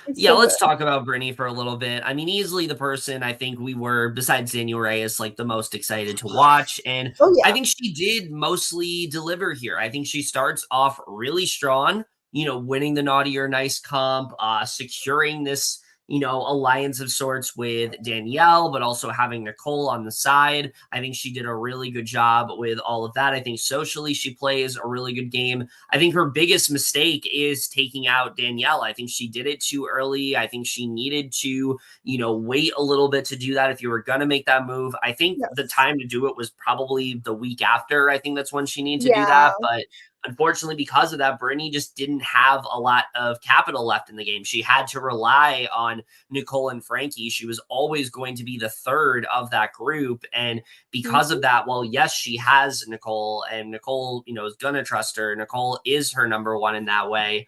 It's yeah, so good. let's talk about Britney for a little bit. I mean, easily the person I think we were, besides Daniel Reyes, like the most excited to watch. And Oh I yeah. think she did mostly deliver here. I think she starts off really strong, winning the naughty or nice comp, securing this alliance of sorts with Danielle, but also having Nicole on the side. I think she did a really good job with all of that. I think socially she plays a really good game. I think her biggest mistake is taking out Danielle. I think she did it too early. I think she needed to, wait a little bit to do that if you were going to make that move. I think the Yes. time to do it was probably the week after. I think that's when she needed to do Yeah. that. But unfortunately, because of that, Brittany just didn't have a lot of capital left in the game. She had to rely on Nicole and Frankie. She was always going to be the third of that group. And because Mhm. of that, well, yes, she has Nicole, and Nicole, is going to trust her. Nicole is her number one in that way.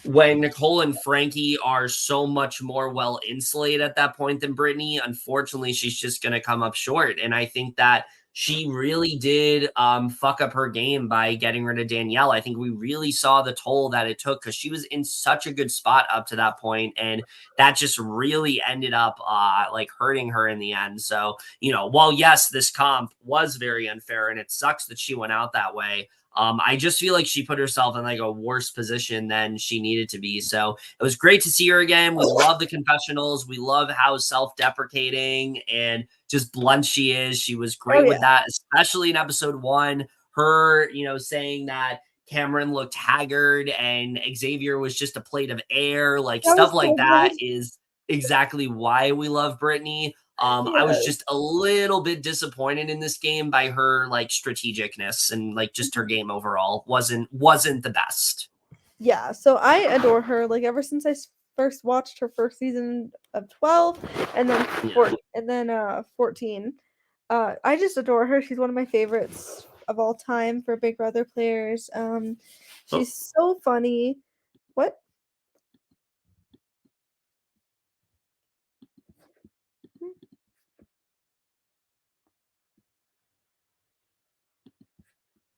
When Nicole and Frankie are so much more well insulated at that point than Brittany, unfortunately, she's just going to come up short. And I think that she really did fuck up her game by getting rid of Danielle. I think we really saw the toll that it took because she was in such a good spot up to that point, and that just really ended up like hurting her in the end. So, while yes, this comp was very unfair and it sucks that she went out that way, I just feel like she put herself in like a worse position than she needed to be. So it was great to see her again. We love the confessionals. We love how self-deprecating and just blunt she is. She was Oh great yeah. with that, especially in episode 1. Her, saying that Cameron looked haggard and Xavier was just a plate of air, like That was stuff like so that good. is exactly why we love Brittany. I was Yes. just a little bit disappointed in this game by her like strategicness and like just her game overall wasn't the best. Yeah, so I adore her. Like ever since first watched her first season of 12, and then Yeah. 14. I just adore her. She's one of my favorites of all time for Big Brother players. Oh, She's so funny. What?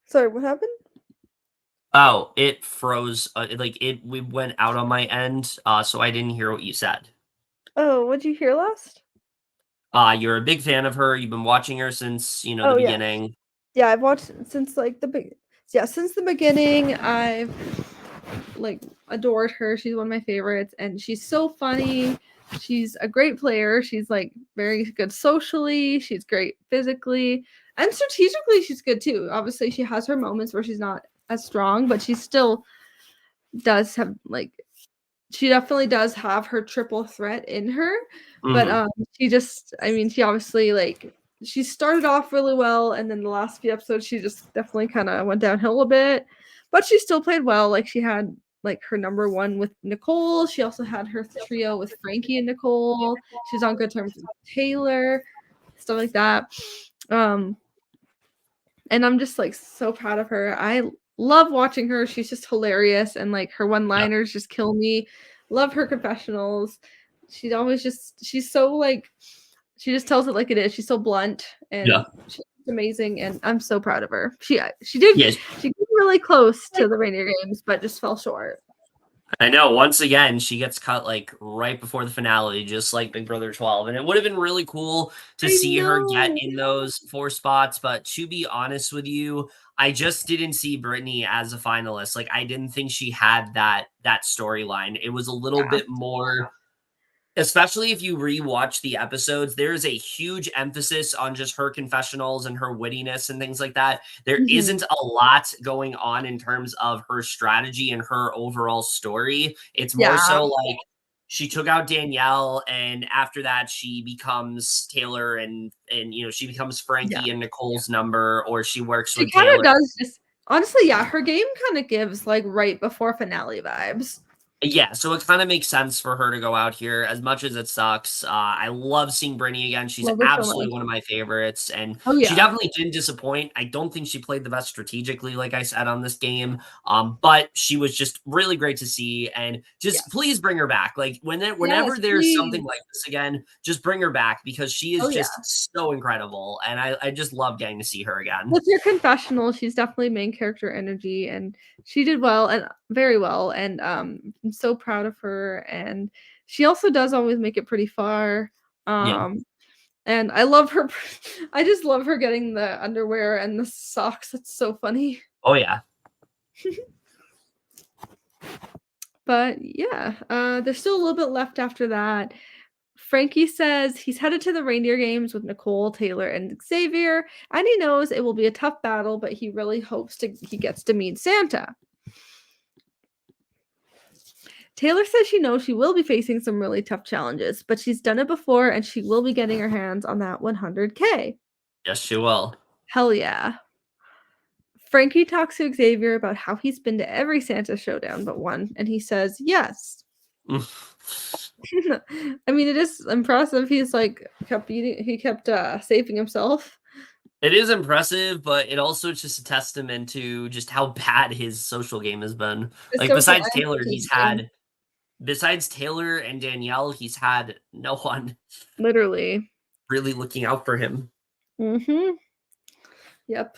Sorry, what happened? oh, it froze. We went out on my end, so I didn't hear what you said. Oh, what'd you hear last? You're a big fan of her. You've been watching her since the Oh yeah. beginning. Yeah, I've watched since like since the beginning. I've like adored her. She's one of my favorites, and she's so funny. She's a great player. She's like very good socially. She's great physically, and strategically, she's good too. Obviously, she has her moments where she's not as strong, but she still does have like she definitely does have her triple threat in her. But Hmm. she just, I mean, she obviously like she started off really well, and then the last few episodes, she just definitely kind of went downhill a bit. But she still played well. Like she had like her number one with Nicole. She also had her trio with Frankie and Nicole. She's on good terms with Taylor, stuff like that. Um, and I'm just like so proud of her. I love watching her. She's just hilarious, and like her Yeah. one-liners just kill me. Love her confessionals. She's so like she just tells it like it is. She's so blunt Yeah. and she's amazing, and I'm so proud of her. She did Yes. she came really close to the Rainier games, but just fell short. I know. Once again, she gets cut like right before the finale, just like Big Brother 12. And it would have been really cool to I see her get know. in those 4 spots. But to be honest with you, I just didn't see Britney as a finalist. Like I didn't think she had that storyline. It was a little Yeah. bit more. Especially if you rewatch the episodes, there's a huge emphasis on just her confessionals and her wittiness and things like that. There Mhm. isn't a lot going on in terms of her strategy and her overall story. It's more Yeah. so like she took out Danielle, and after that, she becomes Taylor, and she becomes Yeah. Frankie and Nicole's number, or she works She with kinda Taylor. does just honestly, yeah, her game kinda gives, like, right before finale vibes. Yeah, so it kind of makes sense for her to go out here as much as it sucks. I love seeing Brittany again. She's Love her so absolutely much. one of my favorites, and Oh, she yeah. definitely didn't disappoint. I don't think she played the best strategically, like I said on this game, but she was just really great to see. And just Yes. please bring her back. Like Yes, whenever there's something please. like this again, just bring her back because she is Oh, yeah. just so incredible, and I just love getting to see her again. With her confessional, she's definitely main character energy, and she did well and very well, and, I'm so proud of her, and she also does always make it pretty far, Yeah. and I love her I just love her getting the underwear and the socks, it's so funny. Oh yeah. But, yeah, there's still a little bit left after that. Frankie says he's headed to the reindeer games with Nicole, Taylor, and Xavier, and he knows it will be a tough battle, but he really hopes he gets to meet Santa. Taylor says she knows she will be facing some really tough challenges, but she's done it before and she will be getting her hands on that 100K. Yes, she will. Hell yeah. Frankie talks to Xavier about how he's been to every Santa showdown but one, and he says yes. I mean, it is impressive. He's like kept eating, he kept saving himself. It is impressive, but it also is just a testament to just how bad his social game has been. His Like social antics. besides Taylor and Danielle, he's had no one Literally. really looking out for him. Mhm. Yep.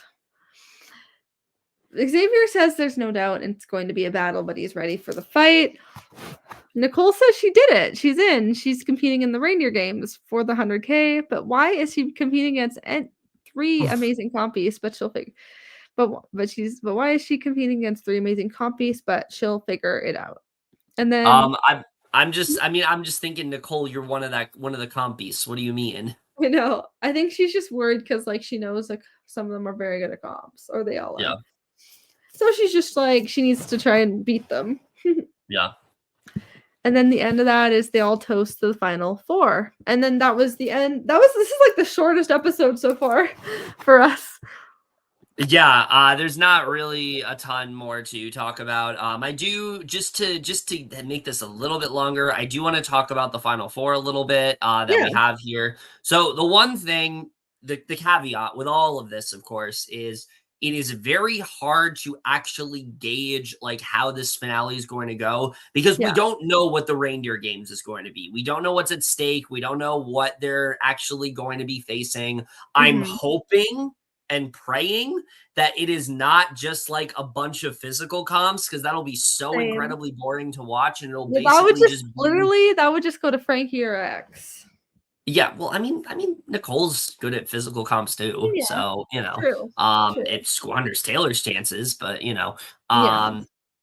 Xavier says there's no doubt it's going to be a battle, but he's ready for the fight. Nicole says she did it. She's in. She's competing in the reindeer games for the 100K. But why is she competing against three amazing compies? But she'll figure. But why is she competing against three amazing compies? But she'll figure it out. And then Um, I'm I'm just thinking, Nicole, you're one of the compies. What do you mean? I think she's just worried because like she knows like some of them are very good at comps, or they all Yeah, are. So she's just like she needs to try and beat them. yeah. And then the end of that is they all toast to the final four. And then that was the end. This is like the shortest episode so far for us. Yeah, there's not really a ton more to talk about. I do just to make this a little bit longer. I do want to talk about the final four a little bit that we Yeah. have here. So the one thing, the caveat with all of this, of course, is it is very hard to actually gauge like how this finale is going to go because we Yeah. don't know what the reindeer games is going to be. We don't know what's at stake. We don't know what they're actually going to be facing. I'm Mhm. hoping and praying that it is not just like a bunch of physical comps because that'll be so Same. incredibly boring to watch and it'll Yeah, that would basically just just be literally that would just go to Frankie or X. yeah, well, I mean, Nicole's good at physical comps too, Yeah. so True. it True. squanders Taylor's chances, but Yeah.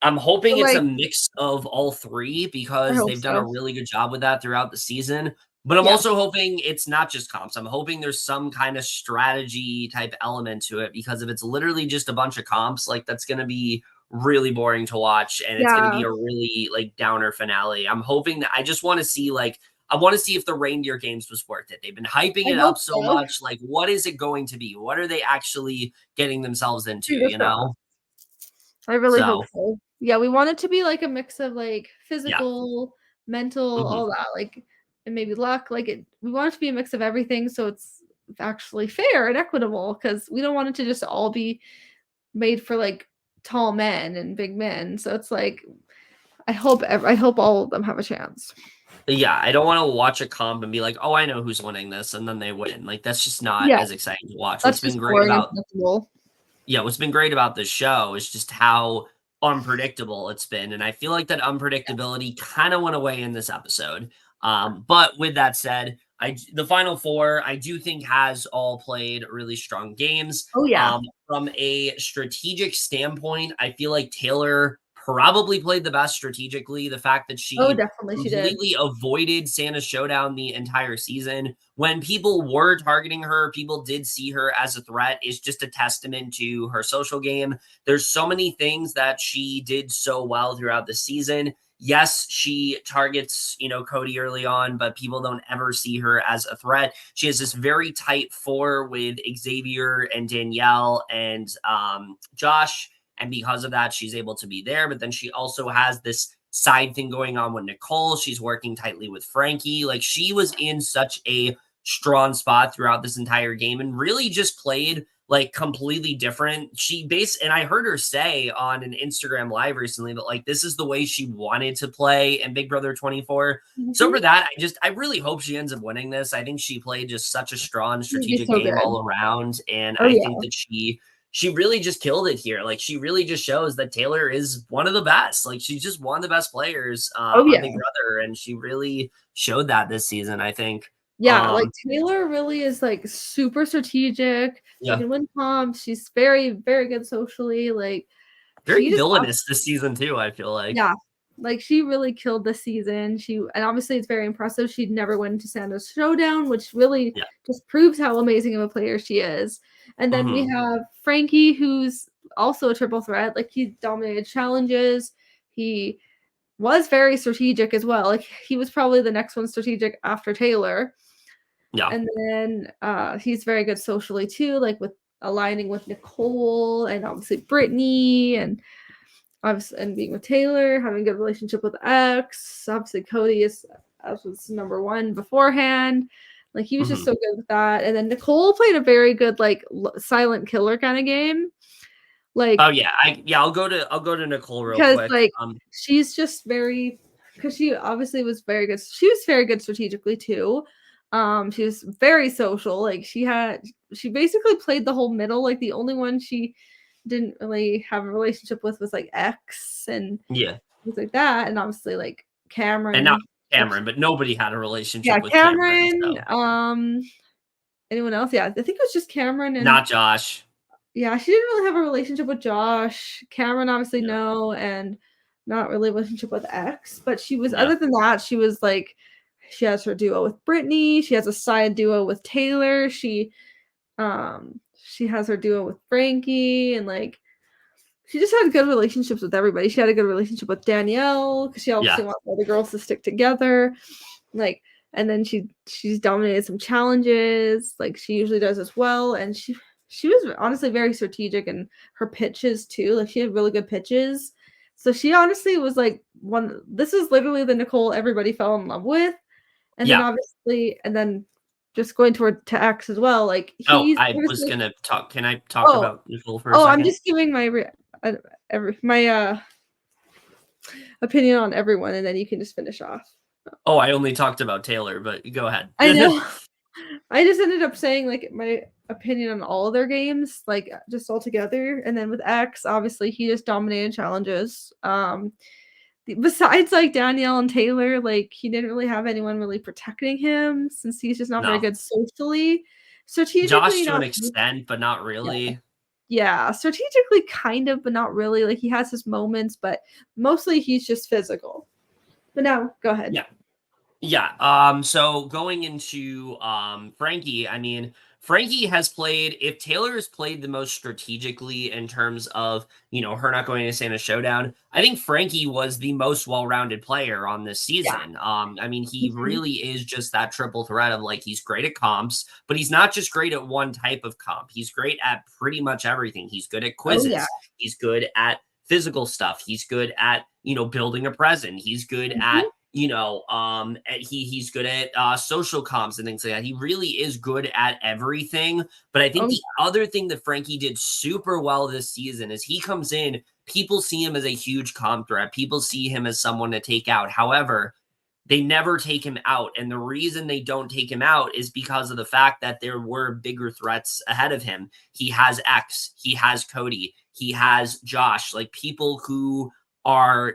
I'm hoping But it's a like mix of all three I because hope they've done a so. really good job with that throughout the season. But I'm Yeah. also hoping it's not just comps. I'm hoping there's some kind of strategy type element to it because if it's literally just a bunch of comps, like that's going to be really boring to watch and it's going to be Yeah. a really like downer finale. I'm hoping that I just want to see like I want to see if the reindeer games was worth it. They've been hyping I it hope up so so. much. Like, what is it going to be? What are they actually getting themselves into? Fingers crossed. I really hope So so. Yeah, we want it to be like a mix of like yeah. physical, mental, Hmm. all that, like, and maybe luck. We want it to be a mix of everything so it's actually fair and equitable because we don't want it to just all be made for like tall men and big men. So it's like I hope all of them have a chance. Yeah, I don't want to watch a comp and be like, oh, I know who's winning this, and then they win. Like that's just not Yeah, as exciting to watch. that's just boring and predictable. What's been great about this show is just how unpredictable it's been. And I feel like that unpredictability kind of went away in this episode. But with that said, the final four, I do think has all played really strong games. Oh, yeah. From a strategic standpoint, I feel like Taylor probably played the best strategically. The fact that Oh, she definitely she did. completely avoided Santa's showdown the entire season. When people were targeting her, people did see her as a threat, is just a testament to her social game. There's so many things that she did so well throughout the season. Yes, she targets, Cody early on, but people don't ever see her as a threat. She has this very tight four with Xavier and Danielle and Josh. And because of that, she's able to be there. But then she also has this side thing going on with Nicole. She's working tightly with Frankie. Like, she was in such a strong spot throughout this entire game and really just played like completely different. And I heard her say on an Instagram live recently that like this is the way she wanted to play in Big Brother 24. So Mhm. for that, I really hope she ends up winning this. I think she played just such a strong She'd be strategic so game good. all around. And Oh, I yeah. think that she really just killed it here. Like, she really just shows that Taylor is one of the best. Like, she's just one of the best players Oh, on yeah. Big Brother, and she really showed that this season, I think. Yeah, like, Taylor really is, like, super strategic. She Yeah. can win comps. She's very, very good socially, like, Very she just villainous this season too, I feel like. yeah, like, she really killed this season. And obviously it's very impressive. She'd never went to Santa's Showdown, which really Yeah. just proves how amazing of a player she is. And then we Mhm. have Frankie, who's also a triple threat. Like, he dominated challenges. He was very strategic as well. Like, he was probably the next one strategic after Taylor. Yeah. And then, he's very good socially too, like, with aligning with Nicole and obviously Britney and being with Taylor, having a good relationship with X. Obviously, Cody was number one beforehand. Like, he was just Mhm. so good with that. And then Nicole played a very good, like, silent killer kind of game. Oh, Like, yeah. I'll go to Nicole real because, quick. like, she's just very because she obviously was very good. She was very good strategically too. She was very social. Like, she basically played the whole middle. Like, the only one she didn't really have a relationship with was like X and Yeah. things like that. And obviously like And not Cameron. Cameron, but nobody had a Yeah, relationship with Cameron, Cameron. so Anyone else? Yeah, I think it was just Cameron and not Josh. yeah, she didn't really have a relationship with Josh. Cameron, obviously, Yeah. no, and not really a relationship with X. But she was, Yeah. other than that, she was like, she has her duo with Britney. She has a side duo with Taylor. She has her duo with Frankie, and like, she just had good relationships with everybody. She had a good relationship with Danielle because she Yeah. obviously wants all the girls to stick together. Like, and then she's dominated some challenges, like she usually does as well. And she was honestly very strategic in her pitches too. Like, she had really good pitches. So she honestly was like one. This is literally the Nicole everybody fell in love with. And then Yeah. obviously, and then just going toward to X as well. Like, Oh, he's I was obviously gonna talk. Can I talk oh about Nicole for a oh I'm second? just giving uh, my opinion on everyone, and then you can just finish off. Oh, I only talked about Taylor, but go ahead. I know. I just ended up saying like my opinion on all of their games, like just all together. And then with X, obviously he just dominated challenges. Besides like Danielle and Taylor, like he didn't really have anyone really protecting him since he's just not very No. good socially. Josh Strategically, to an not extent, but not yeah. really. Yeah, strategically kind of, but not really. Like, he has his moments, but mostly he's just physical. But now, go ahead. Yeah. Yeah. So going into Frankie, I mean, Frankie has played, if Taylor has played the most strategically in terms of, her not going to Santa Showdown, I think Frankie was the most well-rounded player on this Yeah. season. I mean, he Mhm. really is just that triple threat of like he's great at comps, but he's not just great at one type of comp. He's great at pretty much everything. He's good at Oh, yeah. quizzes. He's good at physical stuff. He's good at, building a present. He's good at Mhm. he's good at social comps and things like that. He really is good at everything. But I think Oh, the other thing that Frankie did super well this season is he comes in, people see him as a huge comp threat. People see him as someone to take out. However, they never take him out. And the reason they don't take him out is because of the fact that there were bigger threats ahead of him. He has X, he has Cody, He has Josh, like people who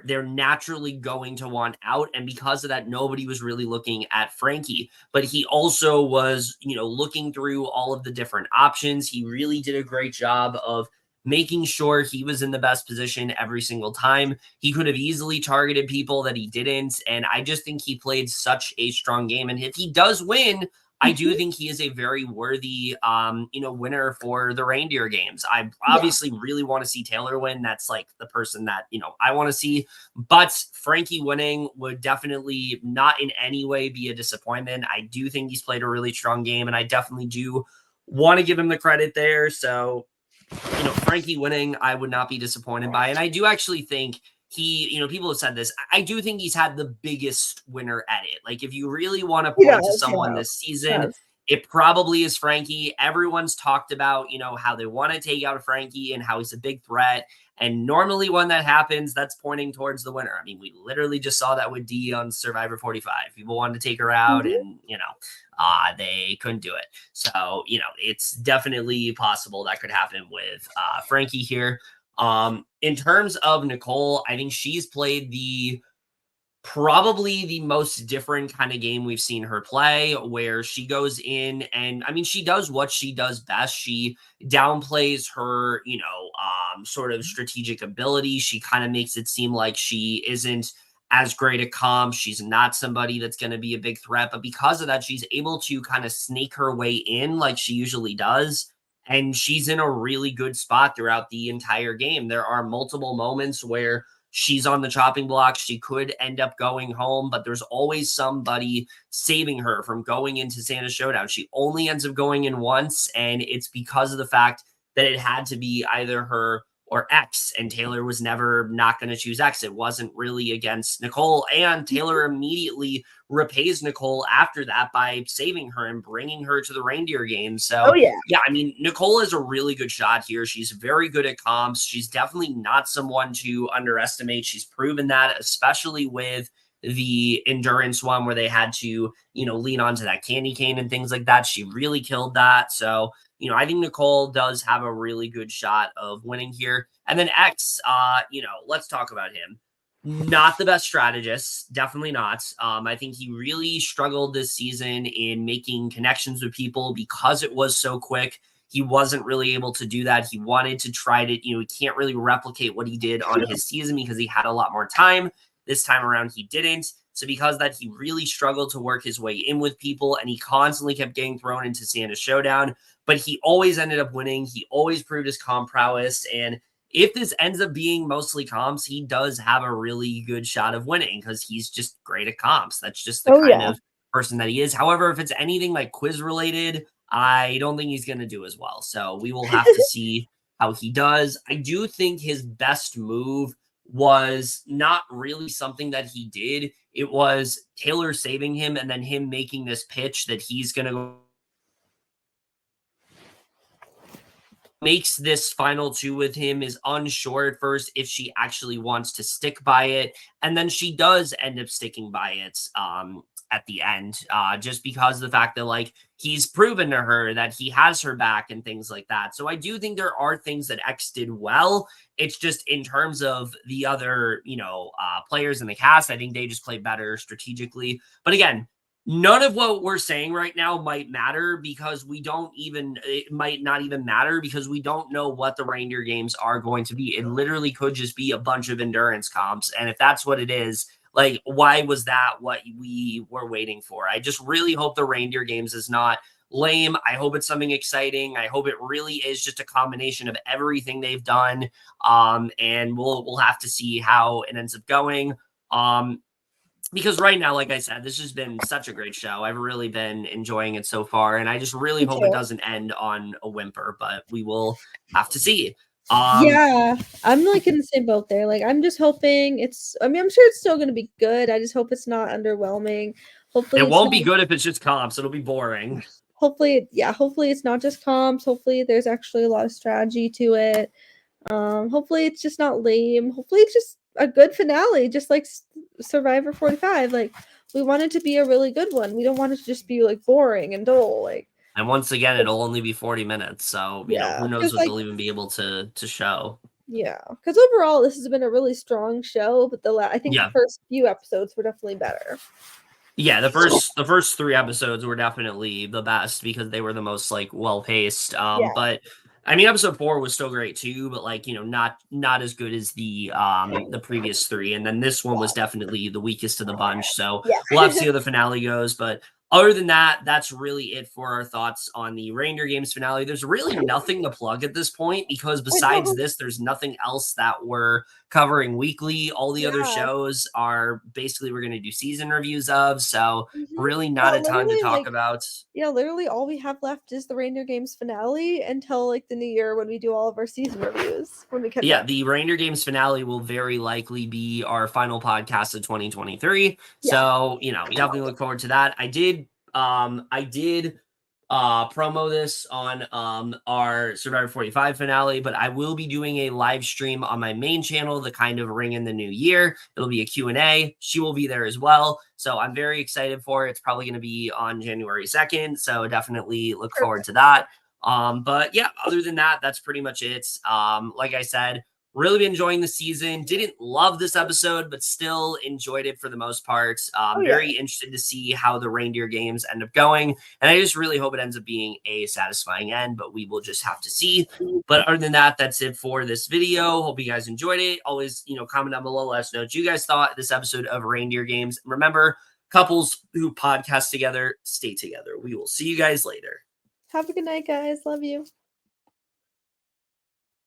they're naturally going to want out. And because of that, nobody was really looking at Frankie. But he also was, looking through all of the different options. He really did a great job of making sure he was in the best position every single time. He could have easily targeted people that he didn't. And I just think he played such a strong game. And if he does win, I do think he is a very worthy, winner for the Reindeer games. I obviously really want to see Taylor win. That's like the person that, I want to see. But Frankie winning would definitely not in any way be a disappointment. I do think he's played a really strong game, and I definitely do want to give him the credit there. So, Frankie winning, I would not be disappointed by. And I do actually think people have said this. I do think he's had the biggest winner at it. Like, if you really want to point to someone this season, it probably is Frankie. Everyone's talked about, how they want to take out Frankie and how he's a big threat. And normally when that happens, that's pointing towards the winner. I mean, we literally just saw that with Dee on Survivor 45. People wanted to take her out and, they couldn't do it. So, it's definitely possible that could happen with Frankie here. In terms of Nicole, I think she's played probably the most different kind of game we've seen her play, where she goes in and, I mean, she does what she does best. She downplays her, sort of strategic ability. She kind of makes it seem like she isn't as great a comp. She's not somebody that's going to be a big threat, but because of that, she's able to kind of snake her way in like she usually does. And she's in a really good spot throughout the entire game. There are multiple moments where she's on the chopping block. She could end up going home, but there's always somebody saving her from going into Santa's Showdown. She only ends up going in once, and it's because of the fact that it had to be either her or X, and Taylor was never not going to choose X. It wasn't really against Nicole, and Taylor immediately repays Nicole after that by saving her and bringing her to the Reindeer game. So, yeah, I mean, Nicole is a really good shot here. She's very good at comps. She's definitely not someone to underestimate. She's proven that, especially with the endurance one where they had to, lean onto that candy cane and things like that. She really killed that. So, I think Nicole does have a really good shot of winning here. And then X, let's talk about him. Not the best strategist, definitely not. I think he really struggled this season in making connections with people because it was so quick. He wasn't really able to do that. He wanted to try to, he can't really replicate what he did on his season because he had a lot more time. This time around, he didn't. So because of that, he really struggled to work his way in with people, and he constantly kept getting thrown into Santa's Showdown. But he always ended up winning. He always proved his comp prowess. And if this ends up being mostly comps, he does have a really good shot of winning because he's just great at comps. That's just the kind of person that he is. However, if it's anything like quiz related, I don't think he's going to do as well. So we will have to see how he does. I do think his best move was not really something that he did. It was Taylor saving him and then him making this pitch that he's going to go. Makes this final two with him is unsure at first if she actually wants to stick by it. And then she does end up sticking by it at the end, just because of the fact that, like, he's proven to her that he has her back and things like that. So I do think there are things that X did well. It's just in terms of the other, players in the cast, I think they just played better strategically. But again, none of what we're saying right now might matter because it might not even matter because we don't know what the Reindeer games are going to be. It literally could just be a bunch of endurance comps. And if that's what it is, like, why was that what we were waiting for? I just really hope the Reindeer games is not lame. I hope it's something exciting. I hope it really is just a combination of everything they've done. And we'll have to see how it ends up going. Because right now, like I said, this has been such a great show. I've really been enjoying it so far, and I just really hope it doesn't end on a whimper, but we will have to see. Yeah, I'm like in the same boat there. Like, I'm just hoping I'm sure it's still going to be good. I just hope it's not underwhelming. Hopefully it won't be good if it's just comps. It'll be boring. Hopefully it's not just comps. Hopefully there's actually a lot of strategy to it. Hopefully it's just not lame. Hopefully it's just a good finale, just like Survivor 45. Like, we want it to be a really good one. We don't want it to just be like boring and dull. Like, and once again, it'll only be 40 minutes. So, who knows what they'll even be able to show. Yeah, because overall this has been a really strong show, but I think the Yeah. first few episodes were definitely better. Yeah, the first 3 episodes were definitely the best because they were the most, like, well-paced, Yeah. but, I mean, episode 4 was still great too, but, like, not as good as the previous 3, and then this one was definitely the weakest of the bunch, so Yeah. we'll have to see how the finale goes, but other than that, that's really it for our thoughts on the Reindeer Games finale. There's really nothing to plug at this point because I besides know. this, there's nothing else that we're covering weekly. All the other Yeah. shows are basically we're going to do season reviews of, so Mhm. really not Yeah, a ton to literally, talk like about. yeah, literally all we have left is the Reindeer Games finale until, like, the new year when we do all of our season reviews, when we catch Yeah, up. the Reindeer Games finale will very likely be our final podcast of 2023. Yeah. So, definitely look forward to that. I did promo this on our Survivor 45 finale, but I will be doing a live stream on my main channel to kind of ring in the new year. It'll be a Q&A. She will be there as well. So I'm very excited for it. It's probably going to be on January 2nd. So definitely look forward Perfect. to that. But yeah, other than that, that's pretty much it. Like I said, really been enjoying the season. Didn't love this episode, but still enjoyed it for the most part. Oh, yeah. Very interested to see how the Reindeer Games end up going. And I just really hope it ends up being a satisfying end, but we will just have to see. But other than that, that's it for this video. Hope you guys enjoyed it. Always, comment down below. Let us know what you guys thought of this episode of Reindeer Games. Remember, couples who podcast together, stay together. We will see you guys later. Have a good night, guys. Love you.